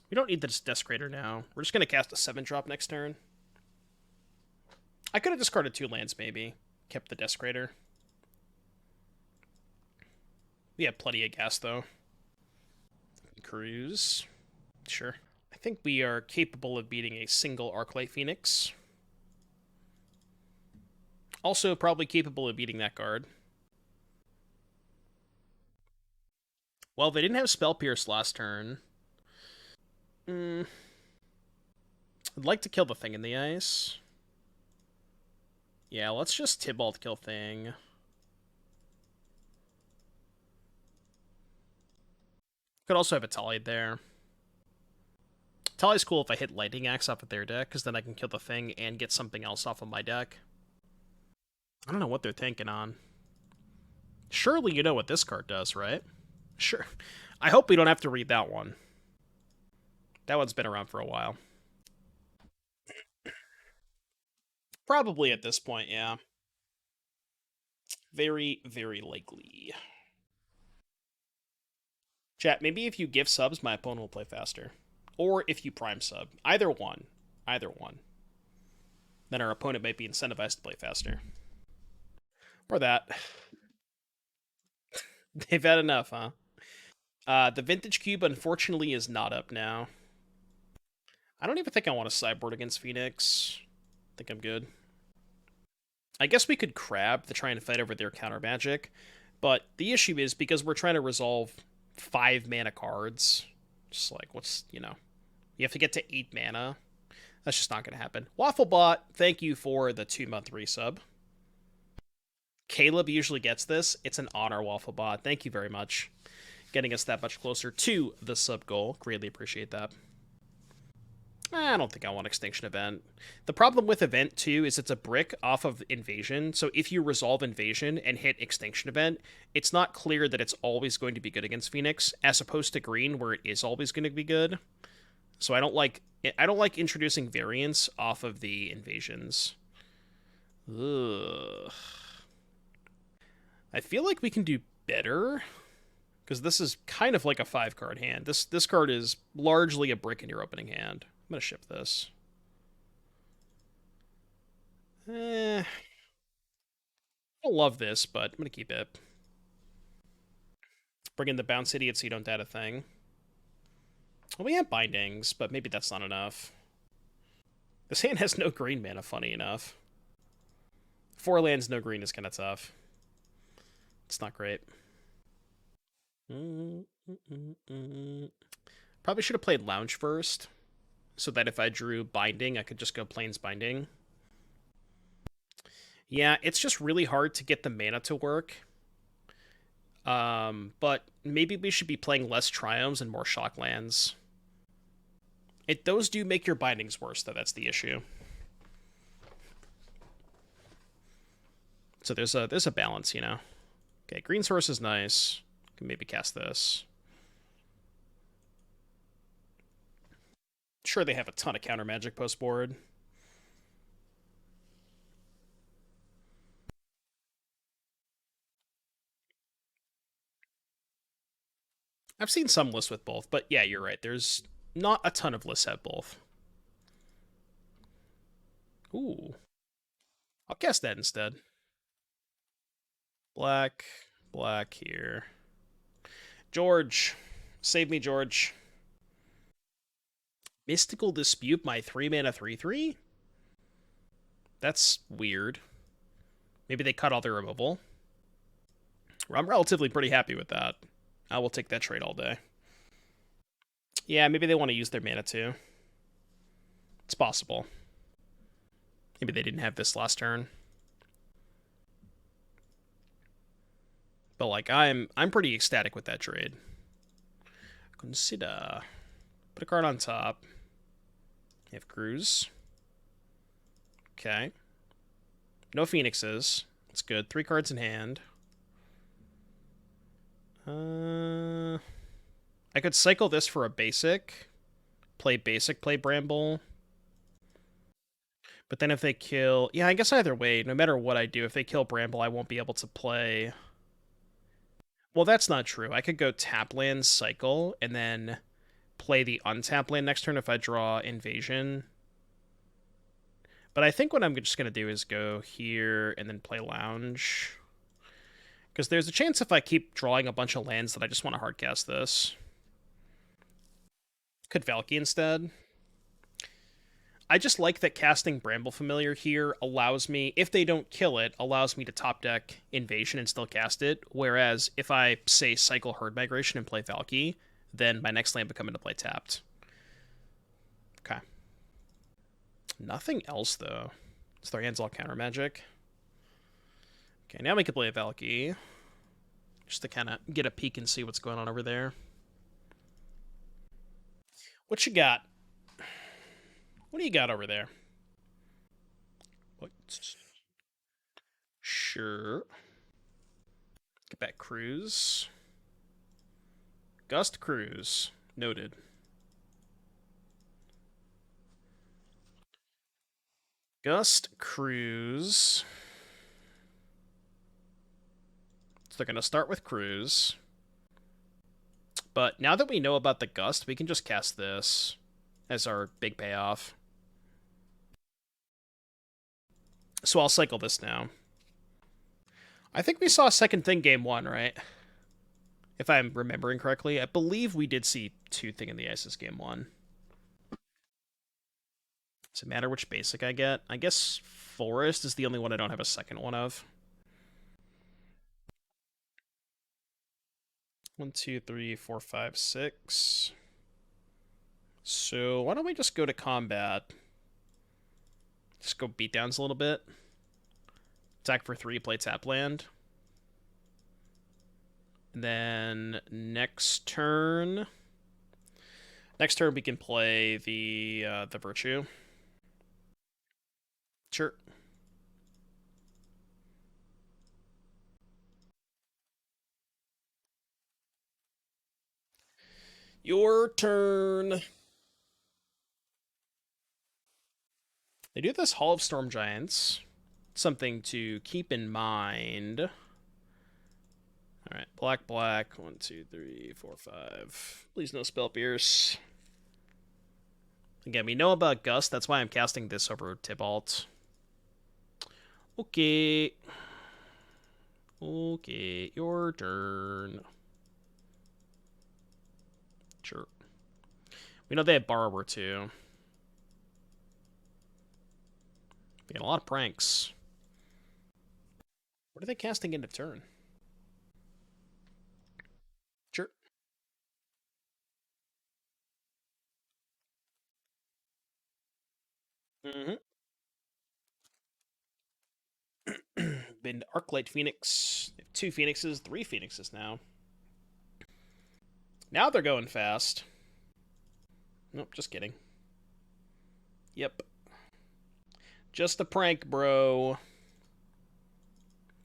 We don't need the Desecrator now. We're just going to cast a 7-drop next turn. I could have discarded 2 lands, maybe. Kept the Desecrator. We have plenty of gas, though. Cruise. Sure. I think we are capable of beating a single Arclight Phoenix. Also, probably capable of beating that guard. Well, they didn't have Spell Pierce last turn. I'd like to kill the thing in the ice. Yeah, let's just Tibalt kill thing. Could also have Etali there. Etali's cool if I hit Lightning Axe off of their deck, because then I can kill the thing and get something else off of my deck. I don't know what they're thinking on. Surely you know what this card does, right? Sure. I hope we don't have to read that one. That one's been around for a while. Probably at this point, yeah. Very, very likely. Chat, maybe if you give subs, my opponent will play faster. Or if you prime sub. Either one. Either one. Then our opponent might be incentivized to play faster. Or that. They've had enough, huh? The Vintage Cube, unfortunately, is not up now. I don't even think I want to sideboard against Phoenix. I think I'm good. I guess we could Crab to try and fight over their counter magic, but the issue is because we're trying to resolve 5 mana cards. Just like, what's, you have to get to 8 mana. That's just not going to happen. Wafflebot, thank you for the 2-month resub. Caleb usually gets this. It's an honor, Wafflebot. Thank you very much. Getting us that much closer to the sub goal. Greatly appreciate that. I don't think I want Extinction Event. The problem with Event, too, is it's a brick off of Invasion, so if you resolve Invasion and hit Extinction Event, it's not clear that it's always going to be good against Phoenix, as opposed to Green, where it is always going to be good. So I don't like introducing variants off of the Invasions. Ugh. I feel like we can do better, because this is kind of like a 5-card hand. This card is largely a brick in your opening hand. I'm going to ship this. I don't love this, but I'm going to keep it. Bring in the Bounce Idiot so you don't add a thing. Well, we have Bindings, but maybe that's not enough. This hand has no green mana, funny enough. 4 lands, no green is kind of tough. It's not great. Probably should have played Lounge first, so that if I drew Binding, I could just go Plains Binding. Yeah, it's just really hard to get the mana to work. But maybe we should be playing less Triomes and more Shock lands. Those do make your Bindings worse, though. That's the issue. So there's a balance, Okay, Green Source is nice. Can maybe cast this. Sure, they have a ton of counter magic post board. I've seen some lists with both, but yeah, you're right. There's not a ton of lists have both. Ooh. I'll cast that instead. Black here. George. Save me, George. Mystical Dispute, my 3-mana 3/3? That's weird. Maybe they cut all their removal. I'm relatively pretty happy with that. I will take that trade all day. Yeah, maybe they want to use their mana too. It's possible. Maybe they didn't have this last turn. But like I'm pretty ecstatic with that trade. Consider. Put a card on top. You have Cruise. Okay. No Phoenixes. It's good. 3 cards in hand. I could cycle this for a basic. Play basic, play Bramble. But then if they kill... Yeah, I guess either way, no matter what I do, if they kill Bramble, I won't be able to play... Well, that's not true. I could go tap land, cycle, and then play the untap land next turn if I draw Invasion. But I think what I'm just going to do is go here and then play Lounge. Because there's a chance if I keep drawing a bunch of lands that I just want to hardcast this. Could Valki instead. I just like that casting Bramble Familiar here allows me, if they don't kill it, allows me to top deck Invasion and still cast it. Whereas if I, say, cycle Herd Migration and play Valki, then my next land would come into play tapped. Okay. Nothing else, though. It's their hands all counter magic. Okay, now we can play a Valki. Just to kind of get a peek and see what's going on over there. What you got? What do you got over there? What? Sure. Get back Cruise. Gust Cruise. Noted. Gust Cruise. So they're going to start with Cruise. But now that we know about the Gust, we can just cast this as our big payoff. So I'll cycle this now. I think we saw a second thing game 1, right? If I'm remembering correctly. I believe we did see 2 Thing in the Isis game 1. Does it matter which basic I get? I guess Forest is the only one I don't have a second one of. 1, 2, 3, 4, 5, 6. So why don't we just go to combat? Just go beatdowns a little bit. Attack for 3, play tap land. And then next turn we can play the Virtue. Sure. Your turn. They do this Hall of Storm Giants. Something to keep in mind. Alright, black, black. 1, 2, 3, 4, 5. Please no Spell Pierce. Again, we know about Gust. That's why I'm casting this over Tibalt. Okay. Okay, your turn. Sure. We know they have Borrower, too. They get a lot of pranks. What are they casting into turn? Sure. Mm-hmm. Been Arclight Phoenix. 2 Phoenixes, 3 Phoenixes now. Now they're going fast. Nope, just kidding. Yep. Just a prank, bro.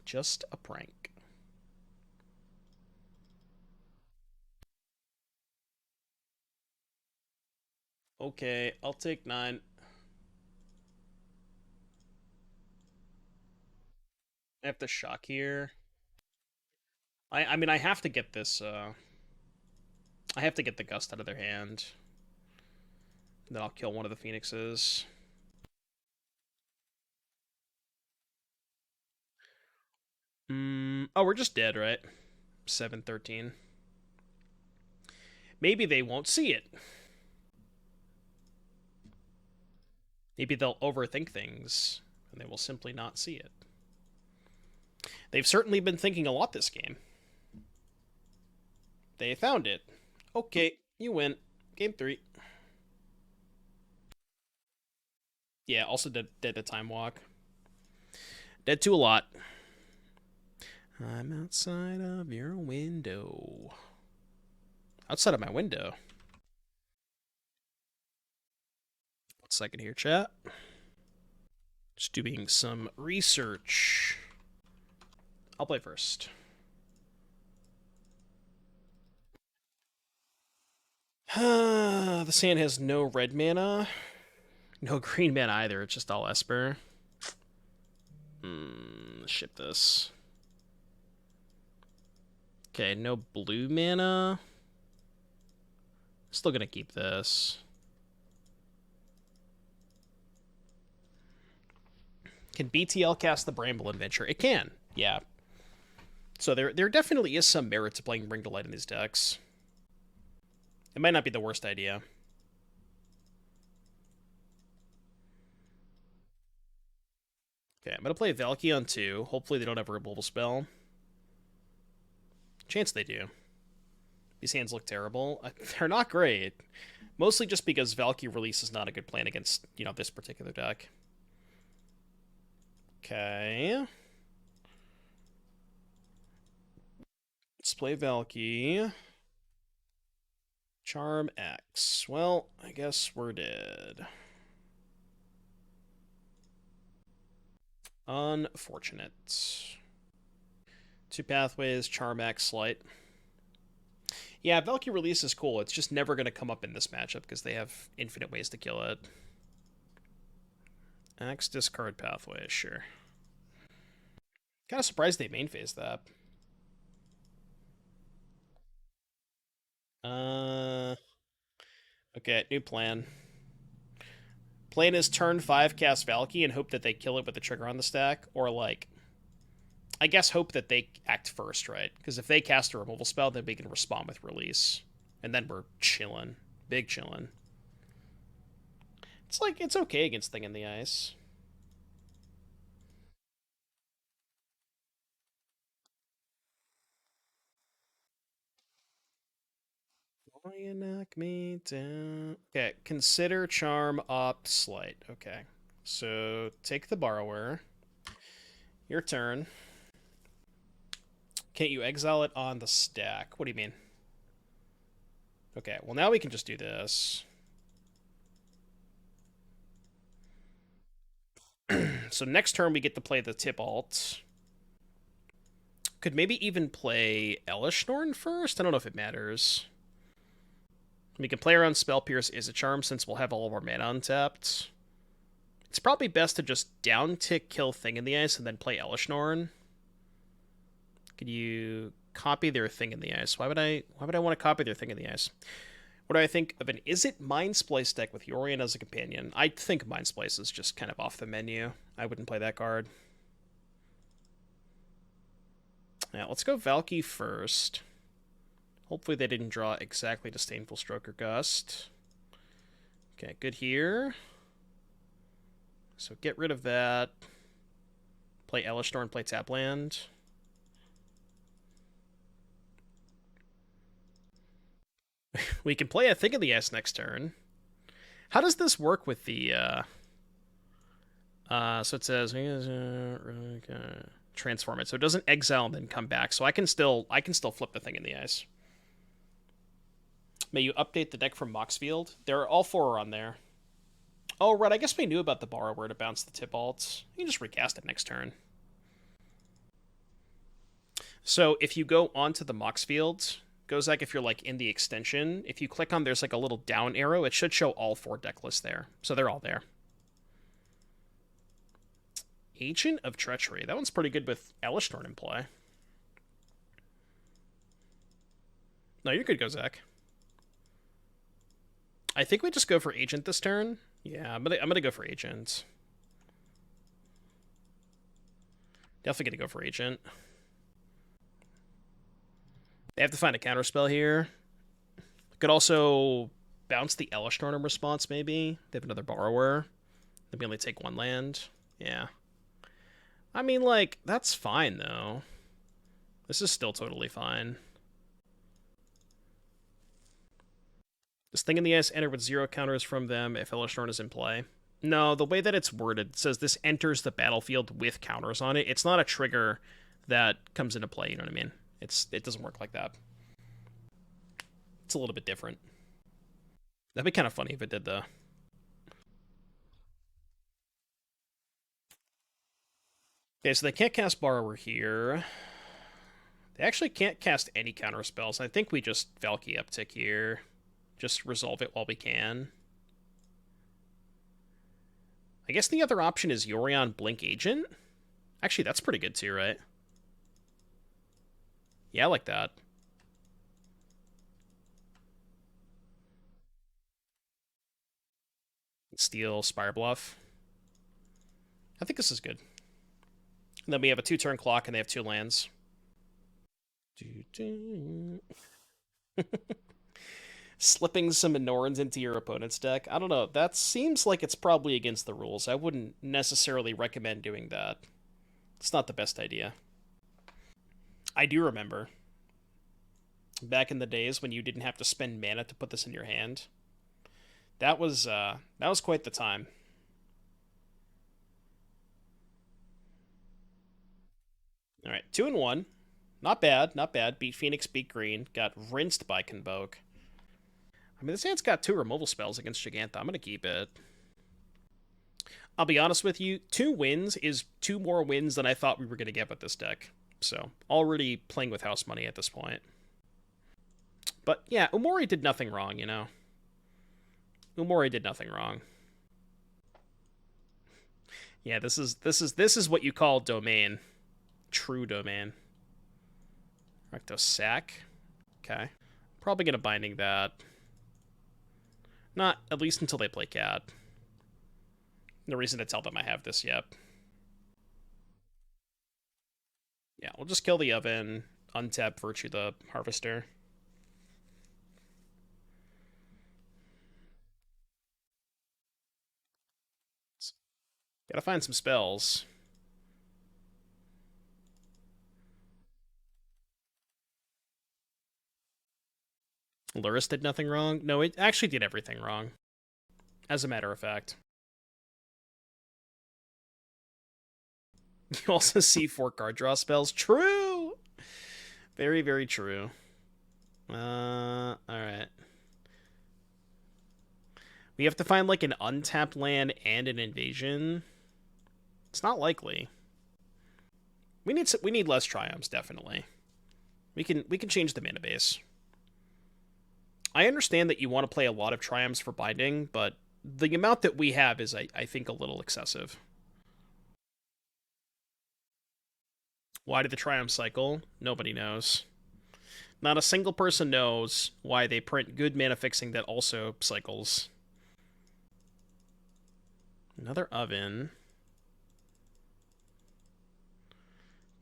Just a prank. Okay, I'll take 9. I have to shock here. I mean, I have to get this, I have to get the Gust out of their hand. Then I'll kill one of the Phoenixes. Oh, we're just dead, right? 7-13. Maybe they won't see it. Maybe they'll overthink things, and they will simply not see it. They've certainly been thinking a lot this game. They found it. Okay, you win. Game 3. Yeah, also dead to Time Walk. Dead to a lot. I'm outside of your window. Outside of my window? 1 second here, chat. Just doing some research. I'll play first. The sand has no red mana. No green mana either. It's just all Esper. Ship this. Okay, no blue mana. Still gonna keep this. Can BTL cast the Bramble Adventure? It can, yeah. So there definitely is some merit to playing Bring to Light in these decks. It might not be the worst idea. Okay, I'm going to play Valki on 2. Hopefully they don't have a removal spell. Chance they do. These hands look terrible. They're not great. Mostly just because Valki release is not a good plan against, this particular deck. Okay. Let's play Valki. Charm X. Well, I guess we're dead. Unfortunate. 2 pathways, Charm X, Slight. Yeah, Valki release is cool. It's just never going to come up in this matchup because they have infinite ways to kill it. X discard pathway, sure. Kind of surprised they main phase that. Okay, new plan. Plan is turn 5 cast Valki and hope that they kill it with the trigger on the stack, or I guess hope that they act first, right? Because if they cast a removal spell, then we can respond with release. And then we're chilling. Big chilling. It's okay against Thing in the Ice. Why you knock me down? Okay, consider Charm, Opt, Slight. Okay. So, take the Borrower. Your turn. Can't you exile it on the stack? What do you mean? Okay, well now we can just do this. So next turn we get to play the Tibalt. Could maybe even play Elesh Norn first? I don't know if it matters. We can play around Spell Pierce is a charm since we'll have all of our mana untapped. It's probably best to just down tick kill Thing in the Ice and then play Elesh Norn. Could you copy their Thing in the Ice? Why would I want to copy their Thing in the Ice? What do I think of an Is It Mind Splice deck with Yorion as a companion? I think Mind Splice is just kind of off the menu. I wouldn't play that card. Yeah, let's go Valki first. Hopefully they didn't draw exactly Disdainful Stroke or Gust. Okay, good here. So get rid of that. Play Elesh Norn, play Tapland. We can play a Thing of the Ice next turn. How does this work with the so it says transform it. So it doesn't exile and then come back. So I can still flip the Thing in the Ice. May you update the deck from Moxfield? All 4 are on there. Oh, right, I guess we knew about the Borrower to bounce the Tibalt. You can just recast it next turn. So if you go onto the Moxfield, goes if you're in the extension, if you click on there's a little down arrow, it should show all 4 deck lists there. So they're all there. Agent of Treachery. That one's pretty good with Elesh Norn in play. No, you're good, Gozak. I think we just go for Agent this turn. Yeah, I'm gonna go for Agent. Definitely gonna go for Agent. They have to find a counterspell here. Could also bounce the Elesh Norn in response, maybe. They have another Borrower. Maybe only take 1 land. Yeah. I mean, that's fine, though. This is still totally fine. This Thing in the Ice enter with 0 counters from them if Elesh Norn is in play. No, the way that it's worded says this enters the battlefield with counters on it. It's not a trigger that comes into play, you know what I mean? It doesn't work like that. It's a little bit different. That'd be kind of funny if it did, though. Okay, so they can't cast Borrower here. They actually can't cast any counter spells. I think we just Valki uptick here. Just resolve it while we can. I guess the other option is Yorion Blink Agent. Actually, that's pretty good too, right? Yeah, I like that. Steal, Spire Bluff. I think this is good. And then we have a 2-turn clock, and they have 2 lands. Slipping some Norns into your opponent's deck. I don't know. That seems like it's probably against the rules. I wouldn't necessarily recommend doing that. It's not the best idea. I do remember back in the days when you didn't have to spend mana to put this in your hand. That was quite the time. All right, 2-1. Not bad, not bad. Beat Phoenix, beat Green. Got rinsed by Convoke. I mean, this hand's got 2 removal spells against Gigantha. I'm going to keep it. I'll be honest with you, 2 wins is 2 more wins than I thought we were going to get with this deck. So, already playing with house money at this point. But yeah, Umori did nothing wrong, you know. Umori did nothing wrong. Yeah, this is what you call domain. True domain. Recto sack. Okay. Probably gonna binding that. Not at least until they play cat. No reason to tell them I have this yet. Yeah, we'll just kill the oven, untap Virtue the Harvester. Gotta find some spells. Luris did nothing wrong? No, it actually did everything wrong. As a matter of fact. You also see 4 card draw spells. True! Very, very true. Alright. We have to find, like, an untapped land and an invasion. It's not likely. We need less triumphs, definitely. We can change the mana base. I understand that you want to play a lot of triumphs for binding, but the amount that we have is, I think, a little excessive. Why did the triumph cycle? Nobody knows. Not a single person knows why they print good mana fixing that also cycles. Another oven.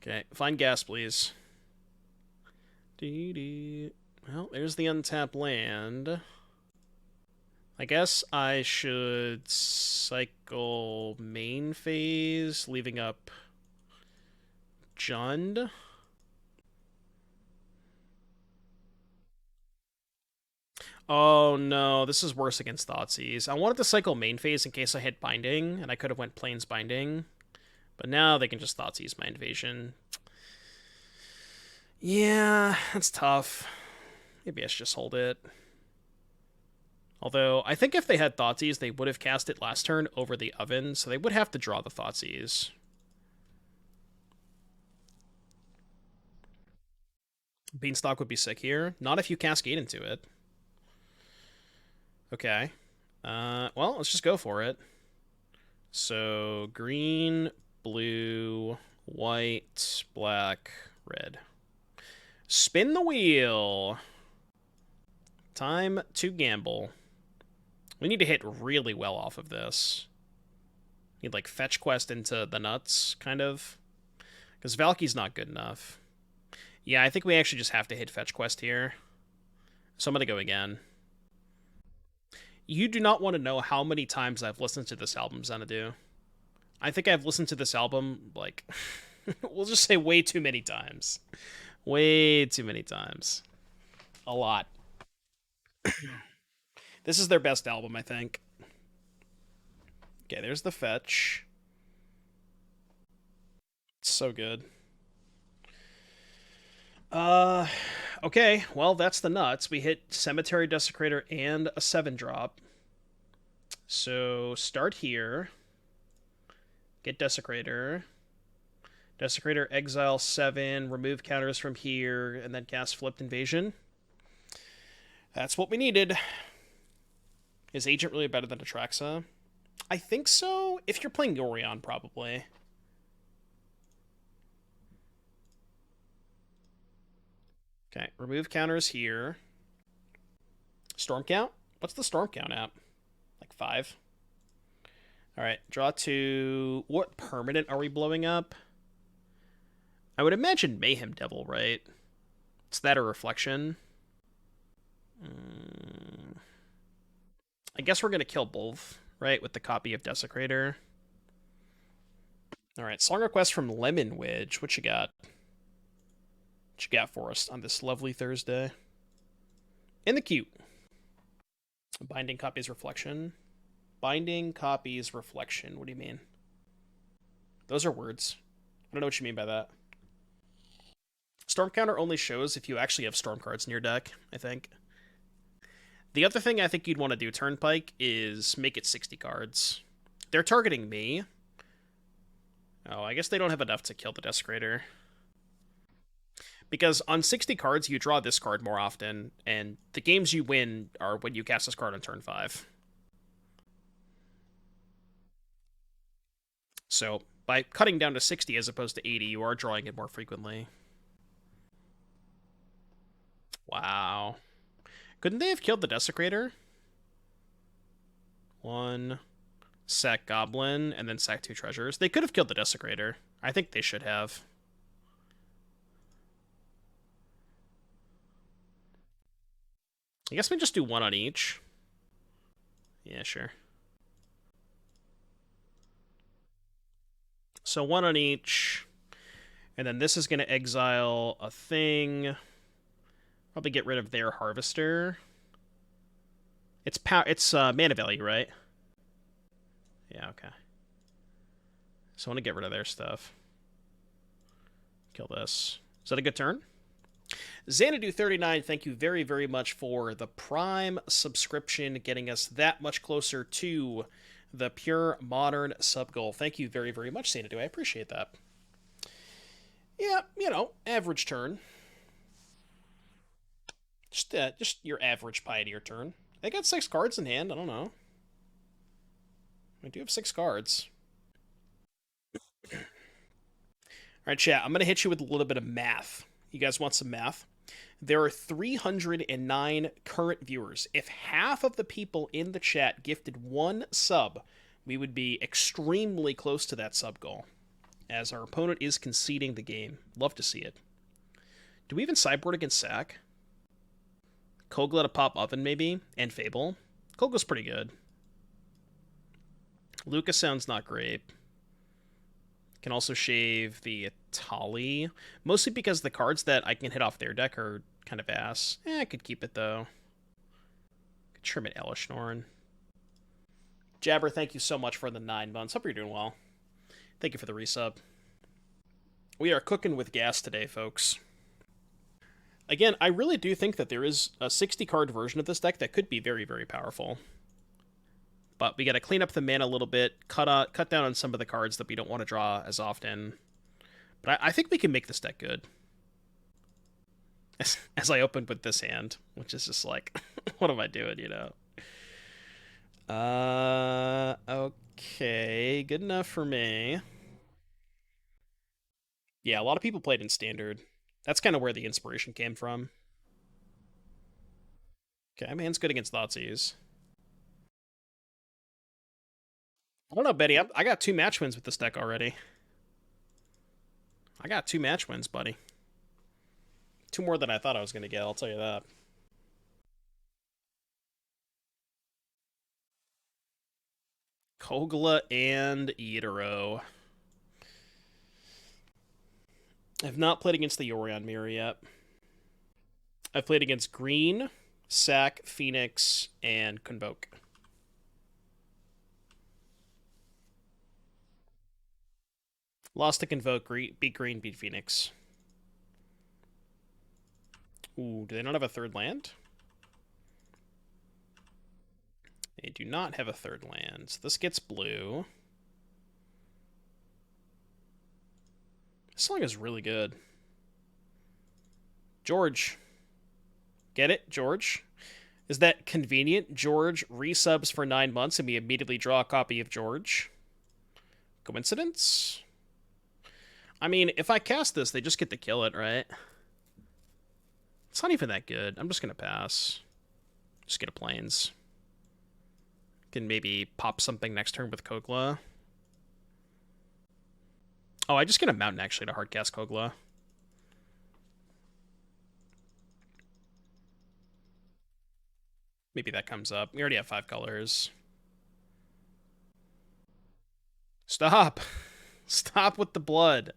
Okay, find gas, please. Well, there's the untapped land. I guess I should cycle main phase, leaving up Jund. Oh no, this is worse against Thoughtseize. I wanted to cycle main phase in case I hit Binding, and I could have went Plains Binding. But now they can just Thoughtseize my invasion. Yeah, that's tough. Maybe I should just hold it. Although, I think if they had Thoughtseize, they would have cast it last turn over the oven, so they would have to draw the Thoughtseize. Beanstalk would be sick here. Not if you Cascade into it. Okay. Well, let's just go for it. So, green, blue, white, black, red. Spin the wheel. Time to gamble. We need to hit really well off of this. Need, like, fetch quest into the nuts, kind of. Because Valki's not good enough. Yeah, I think we actually just have to hit fetch quest here. So I'm going to go again. You do not want to know how many times I've listened to this album, Xanadu. I think I've listened to this album, like, we'll just say way too many times. Way too many times. A lot. This is their best album, I think. Okay, there's the fetch. It's so good. Okay, well, that's the nuts. We hit Cemetery Desecrator and a 7-drop. So, start here. Get Desecrator. Desecrator, exile 7, remove counters from here, and then cast Flipped Invasion. That's what we needed. Is Agent really better than Atraxa? I think so. If you're playing Yorion, probably. Okay, remove counters here. Storm count? What's the storm count at? Like 5? Alright, draw 2. What permanent are we blowing up? I would imagine Mayhem Devil, right? It's that or Reflection. I guess we're going to kill both, right? With the copy of Desecrator. Alright, song request from Lemon Wedge. What you got? What you got for us on this lovely Thursday? In the queue. Binding copies Reflection. Binding copies Reflection. What do you mean? Those are words. I don't know what you mean by that. Storm counter only shows if you actually have storm cards in your deck, I think. The other thing I think you'd want to do, Turnpike, is make it 60 cards. They're targeting me. Oh, I guess they don't have enough to kill the Desecrator. Because on 60 cards, you draw this card more often, and the games you win are when you cast this card on turn 5. So, by cutting down to 60 as opposed to 80, you are drawing it more frequently. Wow. Couldn't they have killed the Desecrator? 1, sack Goblin, and then sack 2 treasures. They could have killed the Desecrator. I think they should have. I guess we just do 1 on each. Yeah, sure. So 1 on each. And then this is going to exile a thing. Probably get rid of their Harvester. It's mana value, right? Yeah, okay. So I want to get rid of their stuff. Kill this. Is that a good turn? Xanadu39, thank you very, very much for the Prime subscription, getting us that much closer to the pure modern sub goal. Thank you very, very much, Xanadu. I appreciate that. Yeah, you know, average turn. Just your average Pioneer turn. They got 6 cards in hand. I don't know. I do have 6 cards. Alright, chat. I'm going to hit you with a little bit of math. You guys want some math? There are 309 current viewers. If half of the people in the chat gifted 1 sub, we would be extremely close to that sub goal, as our opponent is conceding the game. Love to see it. Do we even sideboard against Sack? Kogla to pop Oven, maybe? And Fable. Kogla's pretty good. Lukka sounds not great. Can also shave the Etali. Mostly because the cards that I can hit off their deck are kind of ass. I could keep it, though. Could trim it Elesh Norn. Jabber, thank you so much for the 9 months. Hope you're doing well. Thank you for the resub. We are cooking with gas today, folks. Again, I really do think that there is a 60-card version of this deck that could be very, very powerful. But we got to clean up the mana a little bit, cut down on some of the cards that we don't want to draw as often. But I think we can make this deck good. As I opened with this hand, which is just like, what am I doing, you know? Okay, good enough for me. Yeah, a lot of people played in Standard. That's kind of where the inspiration came from. Okay, my hand's good against Thoughtseize. I don't know, Betty. I got 2 match wins with this deck already. I got 2 match wins, buddy. 2 more than I thought I was going to get, I'll tell you that. Kogla and Yidaro. I've not played against the Yorion Mirror yet. I've played against Green, Sack, Phoenix, and Convoke. Lost to Convoke, beat Green, beat Phoenix. Ooh, do they not have a 3rd land? They do not have a 3rd land. So this gets blue. This song is really good. George. Get it, George? Is that convenient? George resubs for 9 months and we immediately draw a copy of George? Coincidence? I mean, if I cast this, they just get to kill it, right? It's not even that good. I'm just going to pass. Just get a Plains. Can maybe pop something next turn with Kogla. Oh, I just get a Mountain, actually, to hardcast Kogla. Maybe that comes up. We already have 5 colors. Stop! Stop with the blood.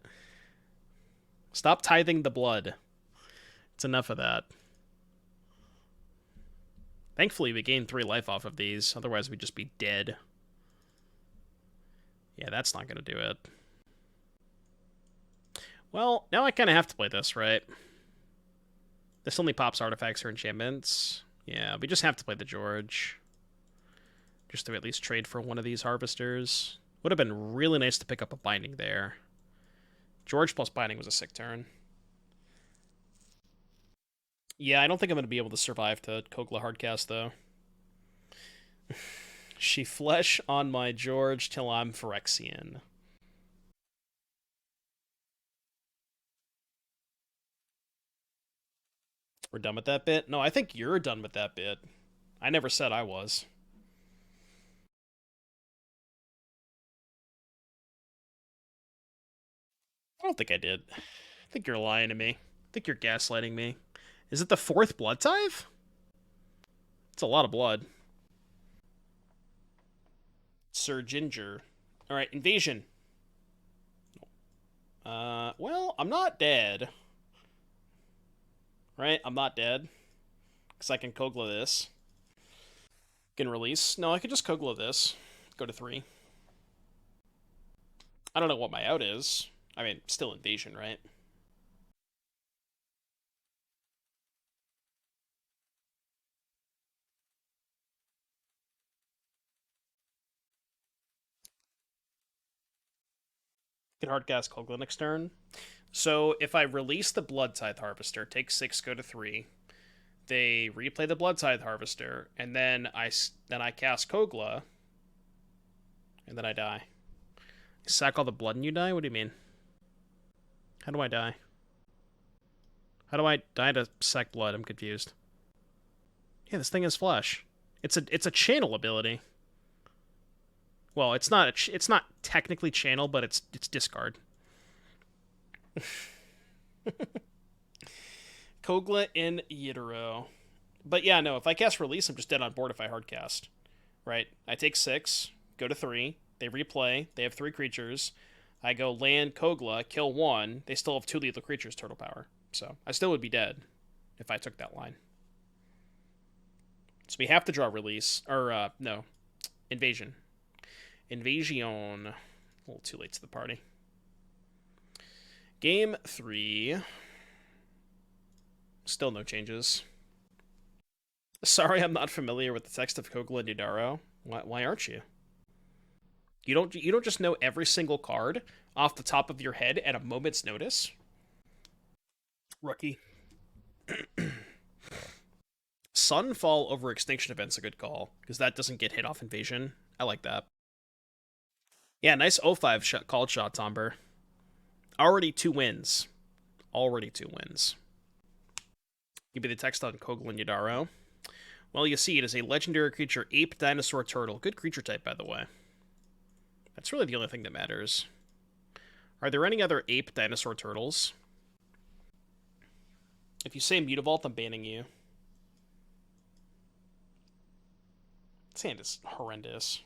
Stop tithing the blood. It's enough of that. Thankfully, we gained 3 life off of these. Otherwise, we'd just be dead. Yeah, that's not going to do it. Well, now I kind of have to play this, right? This only pops artifacts or enchantments. Yeah, we just have to play the George. Just to at least trade for one of these harvesters. Would have been really nice to pick up a Binding there. George plus Binding was a sick turn. Yeah, I don't think I'm going to be able to survive to Kogla hardcast, though. She flesh on my George till I'm Phyrexian. We're done with that bit? No, I think you're done with that bit. I never said I was. I don't think I did. I think you're lying to me. I think you're gaslighting me. Is it the 4th Blood Tithe? It's a lot of blood. Sir Ginger. Alright, Invasion. Well, I'm not dead. Right? I'm not dead. Because I can Kogla this. Can release. No, I could just Kogla this. Go to 3. I don't know what my out is. I mean, still Invasion, right? Can hardcast Kogla next turn. So if I release the Blood Tithe Harvester, take 6, go to 3, they replay the Blood Tithe Harvester, and then I cast Kogla, and then I die. Sack all the blood and you die? What do you mean? How do I die? How do I die to sack blood? I'm confused. Yeah, this thing is flesh. It's a channel ability. Well, it's not technically channel, but it's discard. Kogla and Yidaro. But yeah, no, if I cast release, I'm just dead on board if I hardcast. Right? I take 6, go to 3, they replay, they have 3 creatures. I go land Kogla, kill 1, they still have 2 lethal creatures, turtle power. So I still would be dead if I took that line. So we have to draw release. Or, no. Invasion. Invasion. A little too late to the party. Game 3. Still no changes. Sorry, I'm not familiar with the text of Kogla and Yidaro. Why aren't you? You don't just know every single card off the top of your head at a moment's notice? Rookie. Sunfall over Extinction Event's a good call, because that doesn't get hit off Invasion. I like that. Yeah, nice 0-5 called shot, Tomber. Already 2 wins. Already 2 wins. Give me the text on Kogla and Yidaro. Well, you see, it is a legendary creature, ape, dinosaur, turtle. Good creature type, by the way. That's really the only thing that matters. Are there any other ape, dinosaur, turtles? If you say Mutavault, I'm banning you. This hand is horrendous.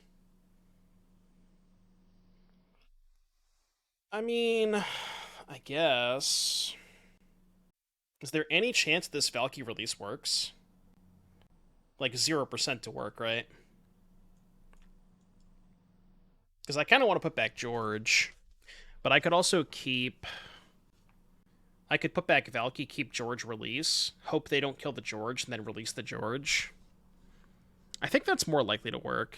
I mean, I guess. Is there any chance this Valki release works? Like 0% to work, right? Because I kind of want to put back George. But I could also keep... I could put back Valki, keep George release, hope they don't kill the George, and then release the George. I think that's more likely to work.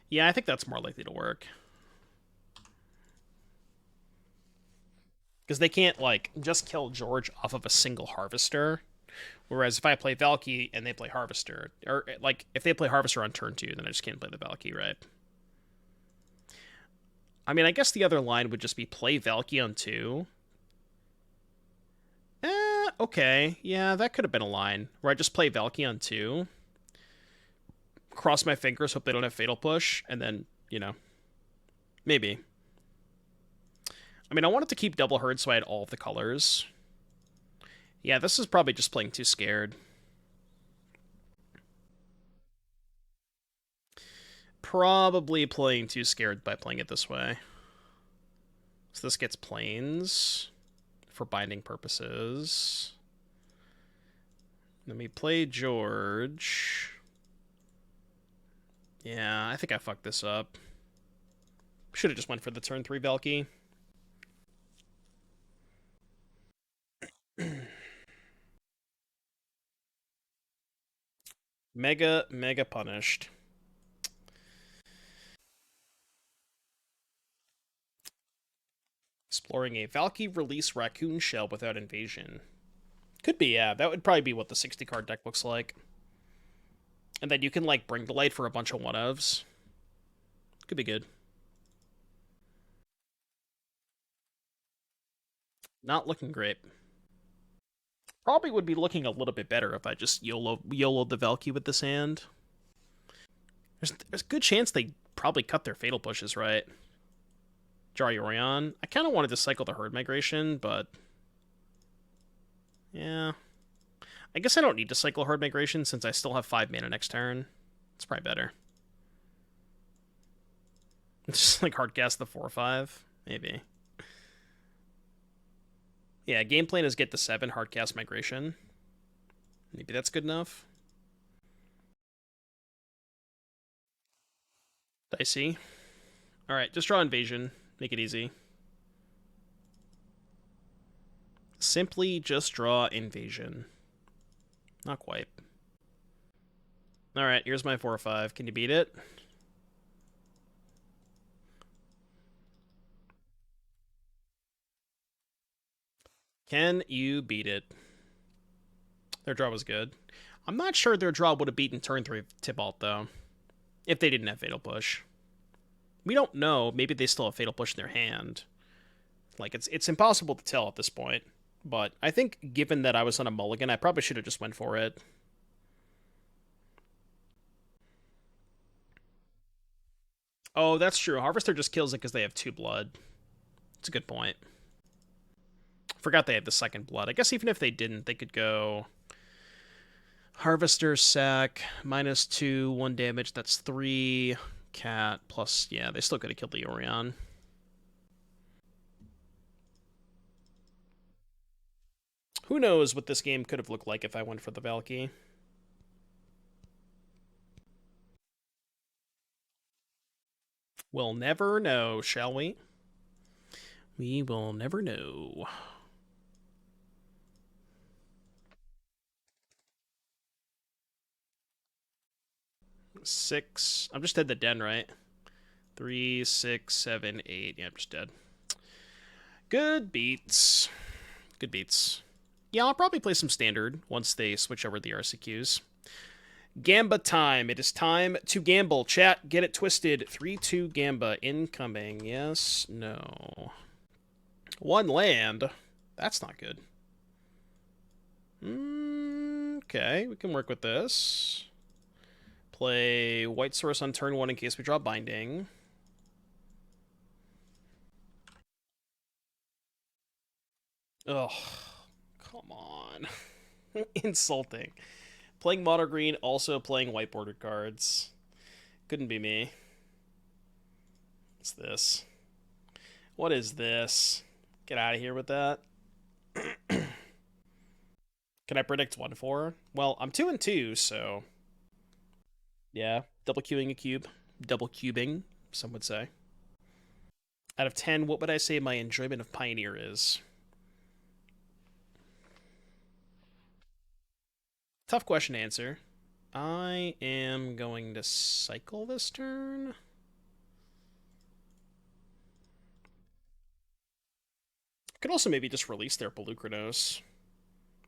Yeah, I think that's more likely to work. Because they can't, like, just kill George off of a single Harvester. Whereas if I play Valki and they play Harvester, or, like, if they play Harvester on turn 2, then I just can't play the Valki, right? I mean, I guess the other line would just be play Valki on 2. Okay. Yeah, that could have been a line. Where I just play Valki on 2. cross my fingers, hope they don't have Fatal Push, and then, you know, maybe. I mean, I wanted to keep double herd so I had all of the colors. Yeah, this is probably just playing too scared. Probably playing too scared by playing it this way. So this gets planes for binding purposes. Let me play George. Yeah, I think I fucked this up. Should have just went for the turn 3 Valki. Mega punished. Exploring a Valki release Raccoon Shell without invasion. Could be, yeah. That would probably be what the 60 card deck looks like. And then you can, like, bring to light for a bunch of one-ofs. Could be good. Not looking great. Probably would be looking a little bit better if I just YOLO'd the Valki with this hand. There's a good chance they probably cut their Fatal Pushes, right? Jariorion. I kind of wanted to cycle the Herd Migration, but... yeah. I guess I don't need to cycle Herd Migration since I still have 5 mana next turn. It's probably better. Just like hardcast the 4/5? Maybe. Yeah, game plan is get the 7 hardcast Migration. Maybe that's good enough. Dicey. Alright, just draw Invasion. Make it easy. Simply just draw Invasion. Not quite. Alright, here's my 4/5. Can you beat it? Can you beat it? Their draw was good. I'm not sure their draw would have beaten turn 3 Tibalt, though. If they didn't have Fatal Push. We don't know. Maybe they still have Fatal Push in their hand. Like, it's impossible to tell at this point. But I think, given that I was on a mulligan, I probably should have just went for it. Oh, that's true. Harvester just kills it because they have 2 blood. It's a good point. Forgot they had the 2nd blood. I guess even if they didn't, they could go... Harvester, sack, -2, 1 damage, that's 3... Cat, plus, yeah, they still could have killed the Orion. Who knows what this game could have looked like if I went for the Valki. We'll never know, shall we? We will never know. Six. I'm just dead the den, right? 3, 6, 7, 8. Yeah, I'm just dead. Good beats. Good beats. Yeah, I'll probably play some standard once they switch over the RCQs. Gamba time. It is time to gamble. Chat, get it twisted. 3-2 Gamba incoming. Yes, no. 1 land. That's not good. Okay, we can work with this. Play White Source on turn 1 in case we draw Binding. Ugh. Come on. Insulting. Playing Mono Green, also playing white bordered cards. Couldn't be me. What's this? What is this? Get out of here with that. Can I predict 1-4? Well, I'm 2-2, so... yeah, double queuing a cube. Double cubing, some would say. Out of 10, what would I say my enjoyment of Pioneer is? Tough question to answer. I am going to cycle this turn. Could also maybe just release their Belukrinos.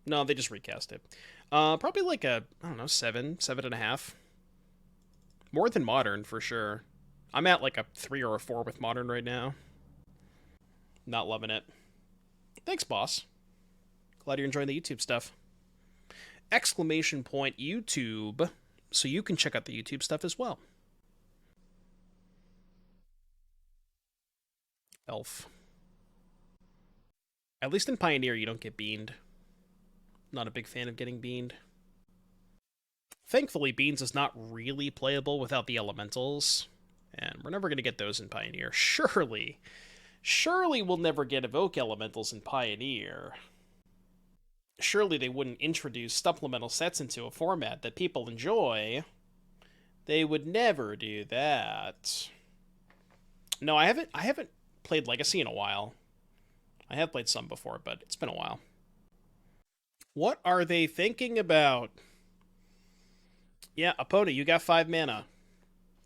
No, they just recast it. Probably like a, I don't know, 7, 7.5. More than Modern, for sure. I'm at like a 3 or a 4 with Modern right now. Not loving it. Thanks, boss. Glad you're enjoying the YouTube stuff. Exclamation point YouTube. so you can check out the YouTube stuff as well. Elf. At least in Pioneer, you don't get beaned. Not a big fan of getting beaned. Thankfully, Beans is not really playable without the elementals, and we're never going to get those in Pioneer. Surely we'll never get Evoke elementals in Pioneer. Surely they wouldn't introduce supplemental sets into a format that people enjoy. They would never do that. No, I haven't played Legacy in a while. I have played some before, but it's been a while. What are they thinking about? Yeah, opponent, you got 5 mana.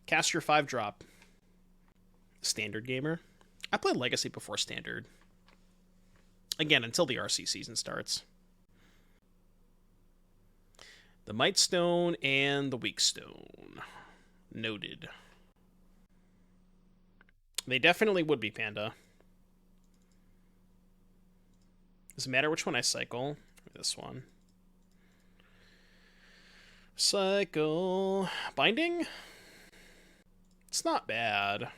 Cast your 5-drop. Standard gamer? I played Legacy before Standard. Again, until the RC season starts. The Might Stone and the Weak Stone. Noted. They definitely would be, Panda. Does it matter which one I cycle? This one. Cycle. Binding? It's not bad.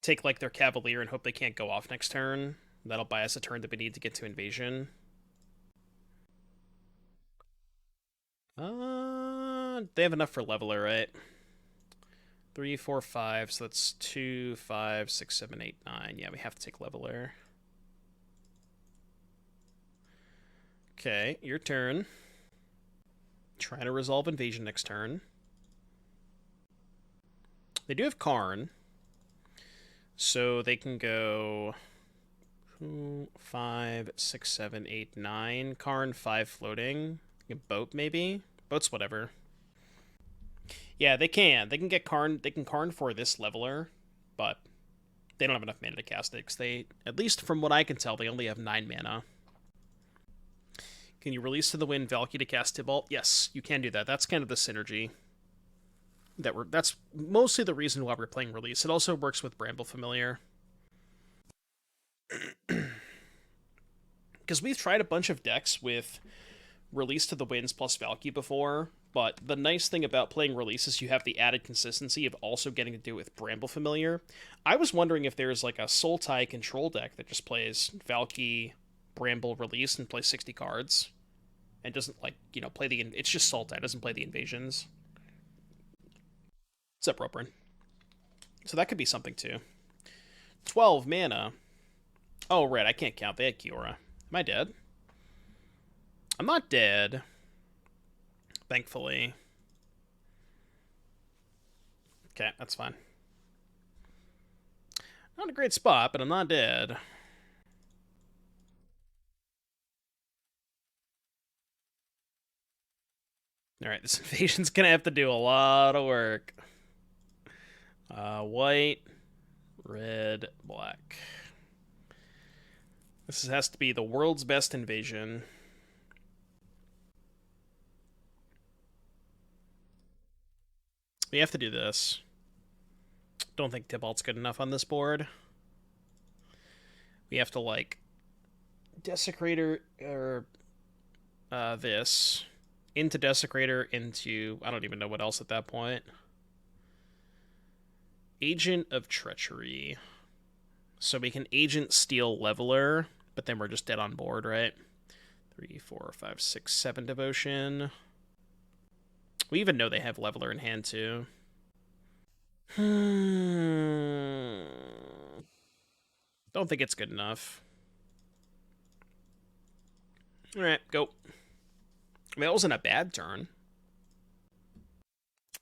Take, like, their Cavalier and hope they can't go off next turn. That'll buy us a turn that we need to get to Invasion. They have enough for Leveler, right? 3, 4, 5, so that's 2, 5, 6, 7, 8, 9. Yeah, we have to take Leveler. Okay, your turn. Try to resolve Invasion next turn. They do have Karn. So they can go 2, 5, 6, 7, 8, 9. Karn, 5 floating. Boat, maybe? Boat's whatever. Yeah, they can. They can get Karn. They can Karn for this Leveler, but they don't have enough mana to cast it, because they, at least from what I can tell, they only have 9 mana. Can you release to the wind Valki to cast Tibalt? Yes, you can do that. That's kind of the synergy. That's mostly the reason why we're playing Release. It also works with Bramble Familiar. Because we've tried a bunch of decks with Release to the Winds plus Valki before, but the nice thing about playing Release is you have the added consistency of also getting to do it with Bramble Familiar. I was wondering if there's like a Sultai control deck that just plays Valki, Bramble, Release, and plays 60 cards. And doesn't, like, you know, play the... It's just Sultai, doesn't play the invasions. What's up, Roprin? So that could be something, too. 12 mana. Oh, right, I can't count. They had Kiora. Am I dead? I'm not dead. Thankfully. Okay, that's fine. Not a great spot, but I'm not dead. Alright, this invasion's gonna have to do a lot of work. White, red, black. This has to be the world's best invasion. We have to do this. Don't think Tibalt's good enough on this board. We have to, like, Desecrator, or this. Into Desecrator, into... I don't even know what else at that point. Agent of Treachery. So we can Agent Steal Leveler, but then we're just dead on board, right? 3, 4, 5, 6, 7 Devotion. We even know they have Leveler in hand, too. Don't think it's good enough. Alright, go. I mean, that wasn't a bad turn.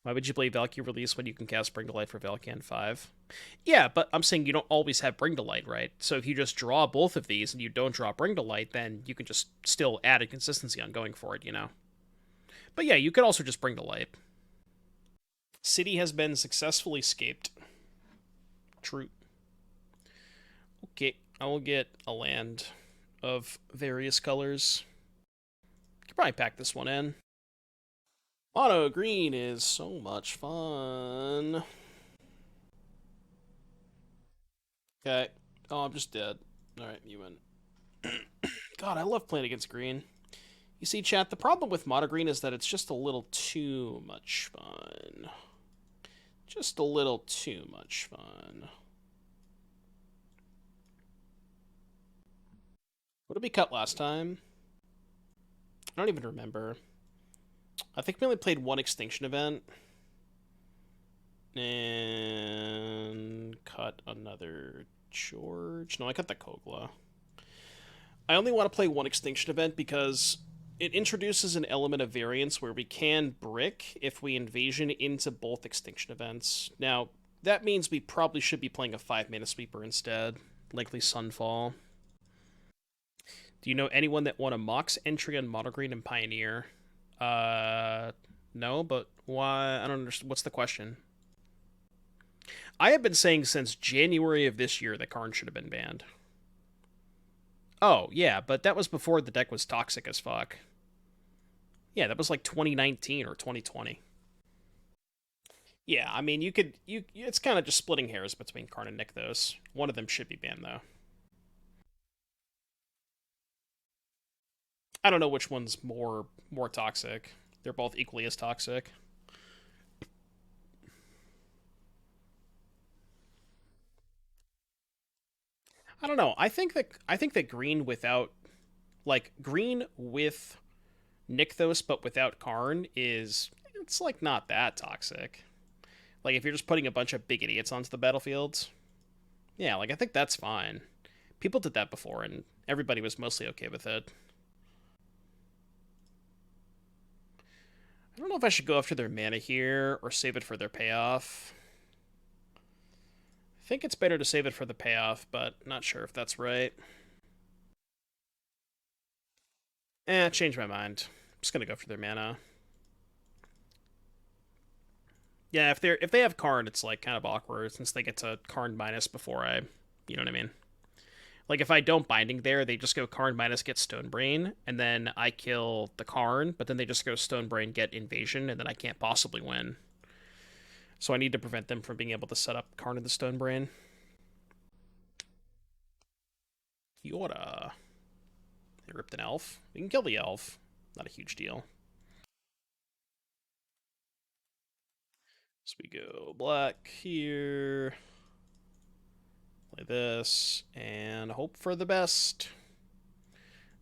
Why would you play Valki Release when you can cast Bring to Light for Valki on 5? Yeah, but I'm saying you don't always have Bring to Light, right? So if you just draw both of these and you don't draw Bring to Light, then you can just still add a consistency on going for it, you know? But yeah, you could also just Bring to Light. City has been successfully scaped. True. Okay, I will get a land of various colors. Could probably pack this one in. Mono green is so much fun. Okay. Oh, I'm just dead. Alright, you win. God, I love playing against green. You see, chat, the problem with mono green is that it's just a little too much fun. Just a little too much fun. What did we cut last time? I don't even remember. I think we only played one Extinction Event. And cut another George. No, I cut the Kogla. I only want to play one Extinction Event because it introduces an element of variance where we can brick if we invasion into both Extinction Events. Now, that means we probably should be playing a 5-mana sweeper instead, likely Sunfall. Do you know anyone that won a Mox entry on Mono Green and Pioneer? No, but why? I don't understand. What's the question? I have been saying since January of this year that Karn should have been banned. Oh, yeah, but that was before the deck was toxic as fuck. Yeah, that was like 2019 or 2020. Yeah, I mean, it's kind of just splitting hairs between Karn and Nykthos. One of them should be banned, though. I don't know which one's more toxic. They're both equally as toxic. I don't know. I think that green without, like, green with Nykthos but without Karn it's like not that toxic. Like if you're just putting a bunch of big idiots onto the battlefields, yeah, like I think that's fine. People did that before and everybody was mostly okay with it. I don't know if I should go after their mana here or save it for their payoff. I think it's better to save it for the payoff, but not sure if that's right. Changed my mind. I'm just gonna go for their mana. Yeah, if they have Karn, it's like kind of awkward since they get to Karn minus before you know what I mean? Like if I don't binding there, they just go Karn minus, get Stonebrain, and then I kill the Karn, but then they just go Stonebrain, get Invasion, and then I can't possibly win. So I need to prevent them from being able to set up Karn in the Stonebrain. Yoda. They ripped an elf. We can kill the elf. Not a huge deal. So we go black here. Play this. And hope for the best.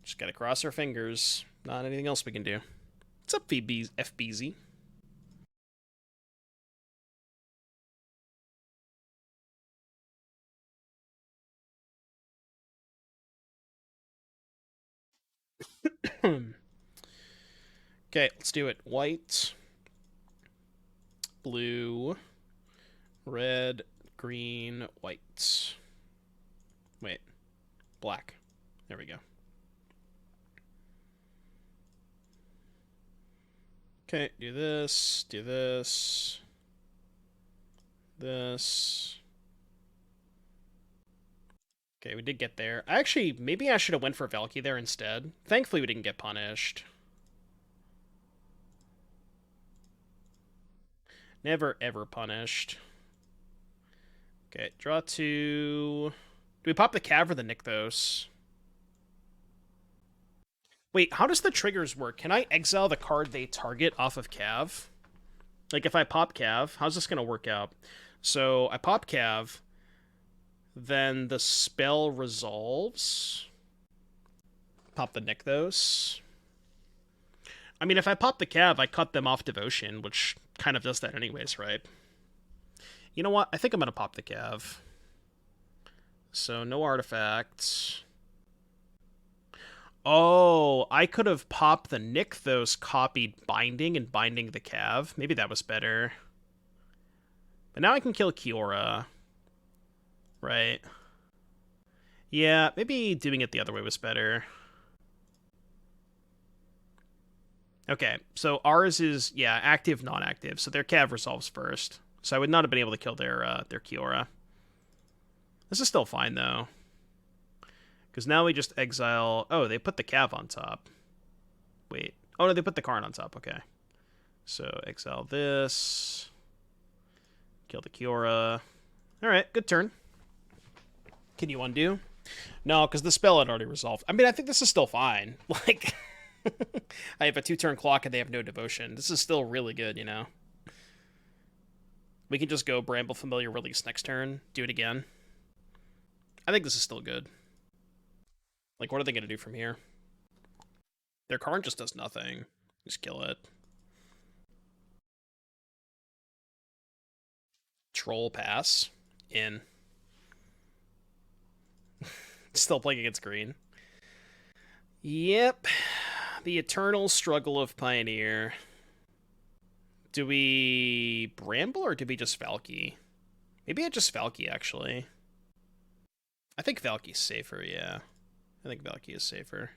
Just gotta cross our fingers. Not anything else we can do. What's up, FBZ? Okay, let's do it. White, blue, red, green, white. Wait, black. There we go. Okay, do this, this. Okay, we did get there. Actually, maybe I should have went for Valki there instead. Thankfully, we didn't get punished. Never, ever punished. Okay, draw 2. Do we pop the Cav or the Nykthos? Wait, how does the triggers work? Can I exile the card they target off of Cav? Like, if I pop Cav, how's this going to work out? So, I pop Cav, then the spell resolves. Pop the Nykthos. I mean, if I pop the Cav, I cut them off Devotion, which kind of does that anyways, right? You know what? I think I'm going to pop the Cav. So, no artifacts. Oh, I could have popped the Nykthos, copied Binding, and binding the Cav. Maybe that was better. But now I can kill Kiora. Right. Yeah, maybe doing it the other way was better. Okay, so ours is, yeah, active, non-active. So their Cav resolves first. So I would not have been able to kill their Kiora. This is still fine, though. Because now we just exile... Oh, they put the Cav on top. Wait. Oh, no, they put the Karn on top. Okay. So exile this. Kill the Kiora. Alright, good turn. Can you undo? No, because the spell had already resolved. I mean, I think this is still fine. Like... I have a 2-turn clock and they have no devotion. This is still really good, you know? We can just go Bramble Familiar Release next turn, do it again. I think this is still good. Like, what are they going to do from here? Their card just does nothing. Just kill it. Troll pass. In. Still playing against green. Yep. The eternal struggle of Pioneer. Do we Bramble or do we just Valki? Maybe I just Valki, actually. I think Valky's safer, yeah. I think Valki is safer.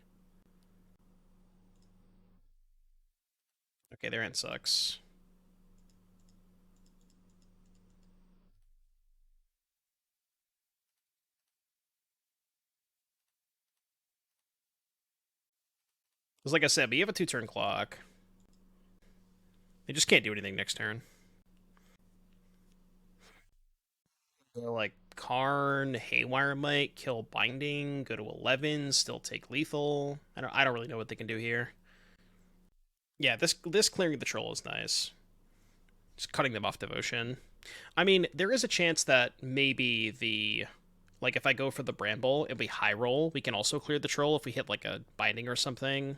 Okay, their hand sucks. Because like I said, we have a 2-turn clock. They just can't do anything next turn. Like Karn, Haywire might kill Binding, go to 11, still take lethal. I don't really know what they can do here. Yeah, this clearing the troll is nice. Just cutting them off devotion. I mean, there is a chance that maybe the like if I go for the Bramble and we high roll, we can also clear the troll if we hit like a Binding or something.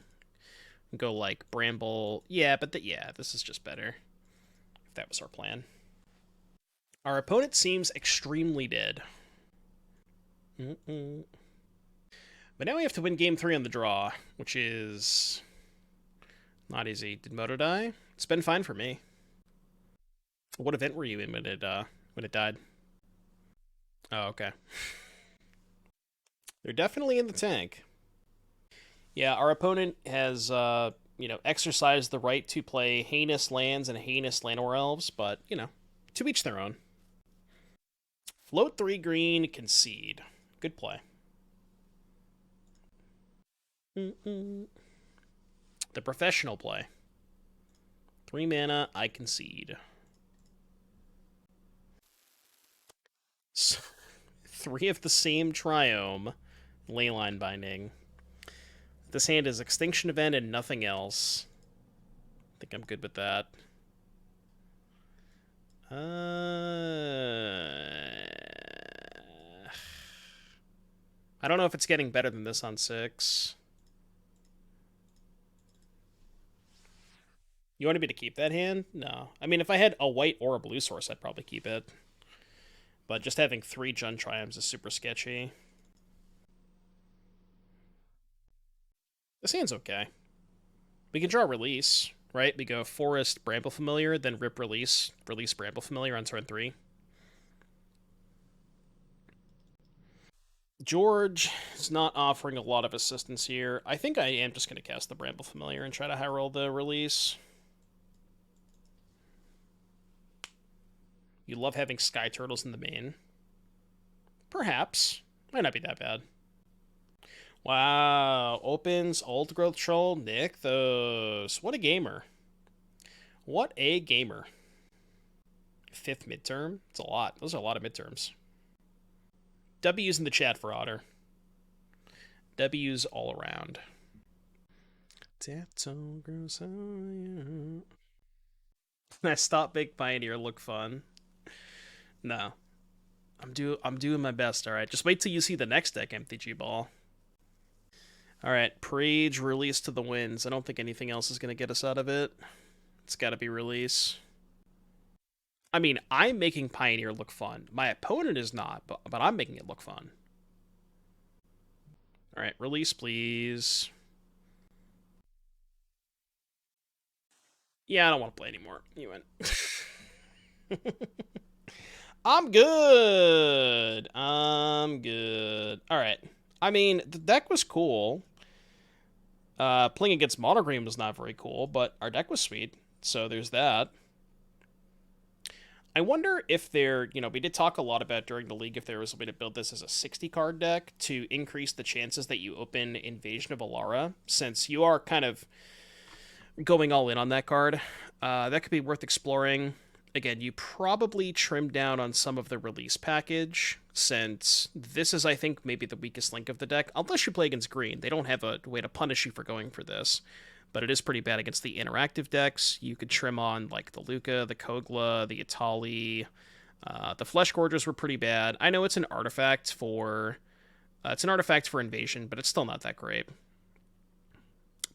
Go like Bramble. Yeah, but yeah, this is just better. If that was our plan. Our opponent seems extremely dead. But now we have to win game 3 on the draw, which is not easy. Did Moto die? It's been fine for me. What event were you in when it died? Oh, okay. They're definitely in the tank. Yeah, our opponent has exercised the right to play heinous lands and heinous Llanowar Elves, but, to each their own. Float 3 green, concede. Good play. The professional play. 3 mana, I concede. 3 of the same Triome. Leyline Binding. This hand is Extinction Event and nothing else. I think I'm good with that. I don't know if it's getting better than this on 6. You wanted me to keep that hand? No. I mean, if I had a white or a blue source, I'd probably keep it. But just having 3 Jund Triomes is super sketchy. This hand's okay. We can draw Release, right? We go Forest, Bramble Familiar, then rip Release. Release Bramble Familiar on turn 3. George is not offering a lot of assistance here. I think I am just going to cast the Bramble Familiar and try to high roll the Release. You love having Skyturtles in the main. Perhaps. Might not be that bad. Wow. Opens Old Growth Troll. Nykthos. What a gamer. What a gamer. 5th midterm? It's a lot. Those are a lot of midterms. W's in the chat for Otter. W's all around. I stop Big Pioneer look fun. No. I'm doing my best, alright? Just wait till you see the next deck, MTG Ball. Alright, Prage, Release to the winds. I don't think anything else is going to get us out of it. It's got to be Release. I mean, I'm making Pioneer look fun. My opponent is not, but I'm making it look fun. Alright, Release, please. Yeah, I don't want to play anymore. You win. I'm good. I'm good. Alright. I mean, the deck was cool. Playing against Monogreen was not very cool, but our deck was sweet. So there's that. I wonder if there, we did talk a lot about during the league if there was a way to build this as a 60-card deck to increase the chances that you open Invasion of Alara, since you are kind of going all in on that card. That could be worth exploring. again, you probably trim down on some of the release package, since this is, I think, maybe the weakest link of the deck. Unless you play against green. They don't have a way to punish you for going for this. But it is pretty bad against the interactive decks. You could trim on, like, the Lukka, the Kogla, the Etali. The Fleshgorgers were pretty bad. I know it's an artifact for... it's an artifact for invasion, but it's still not that great.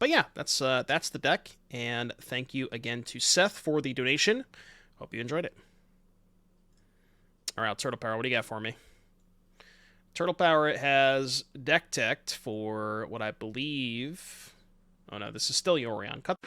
But yeah, that's the deck, and thank you again to Seth for the donation. Hope you enjoyed it. All right, Turtle Power, what do you got for me? Turtle Power has deck teched for what I believe... Oh no, this is still Yorion. Cut.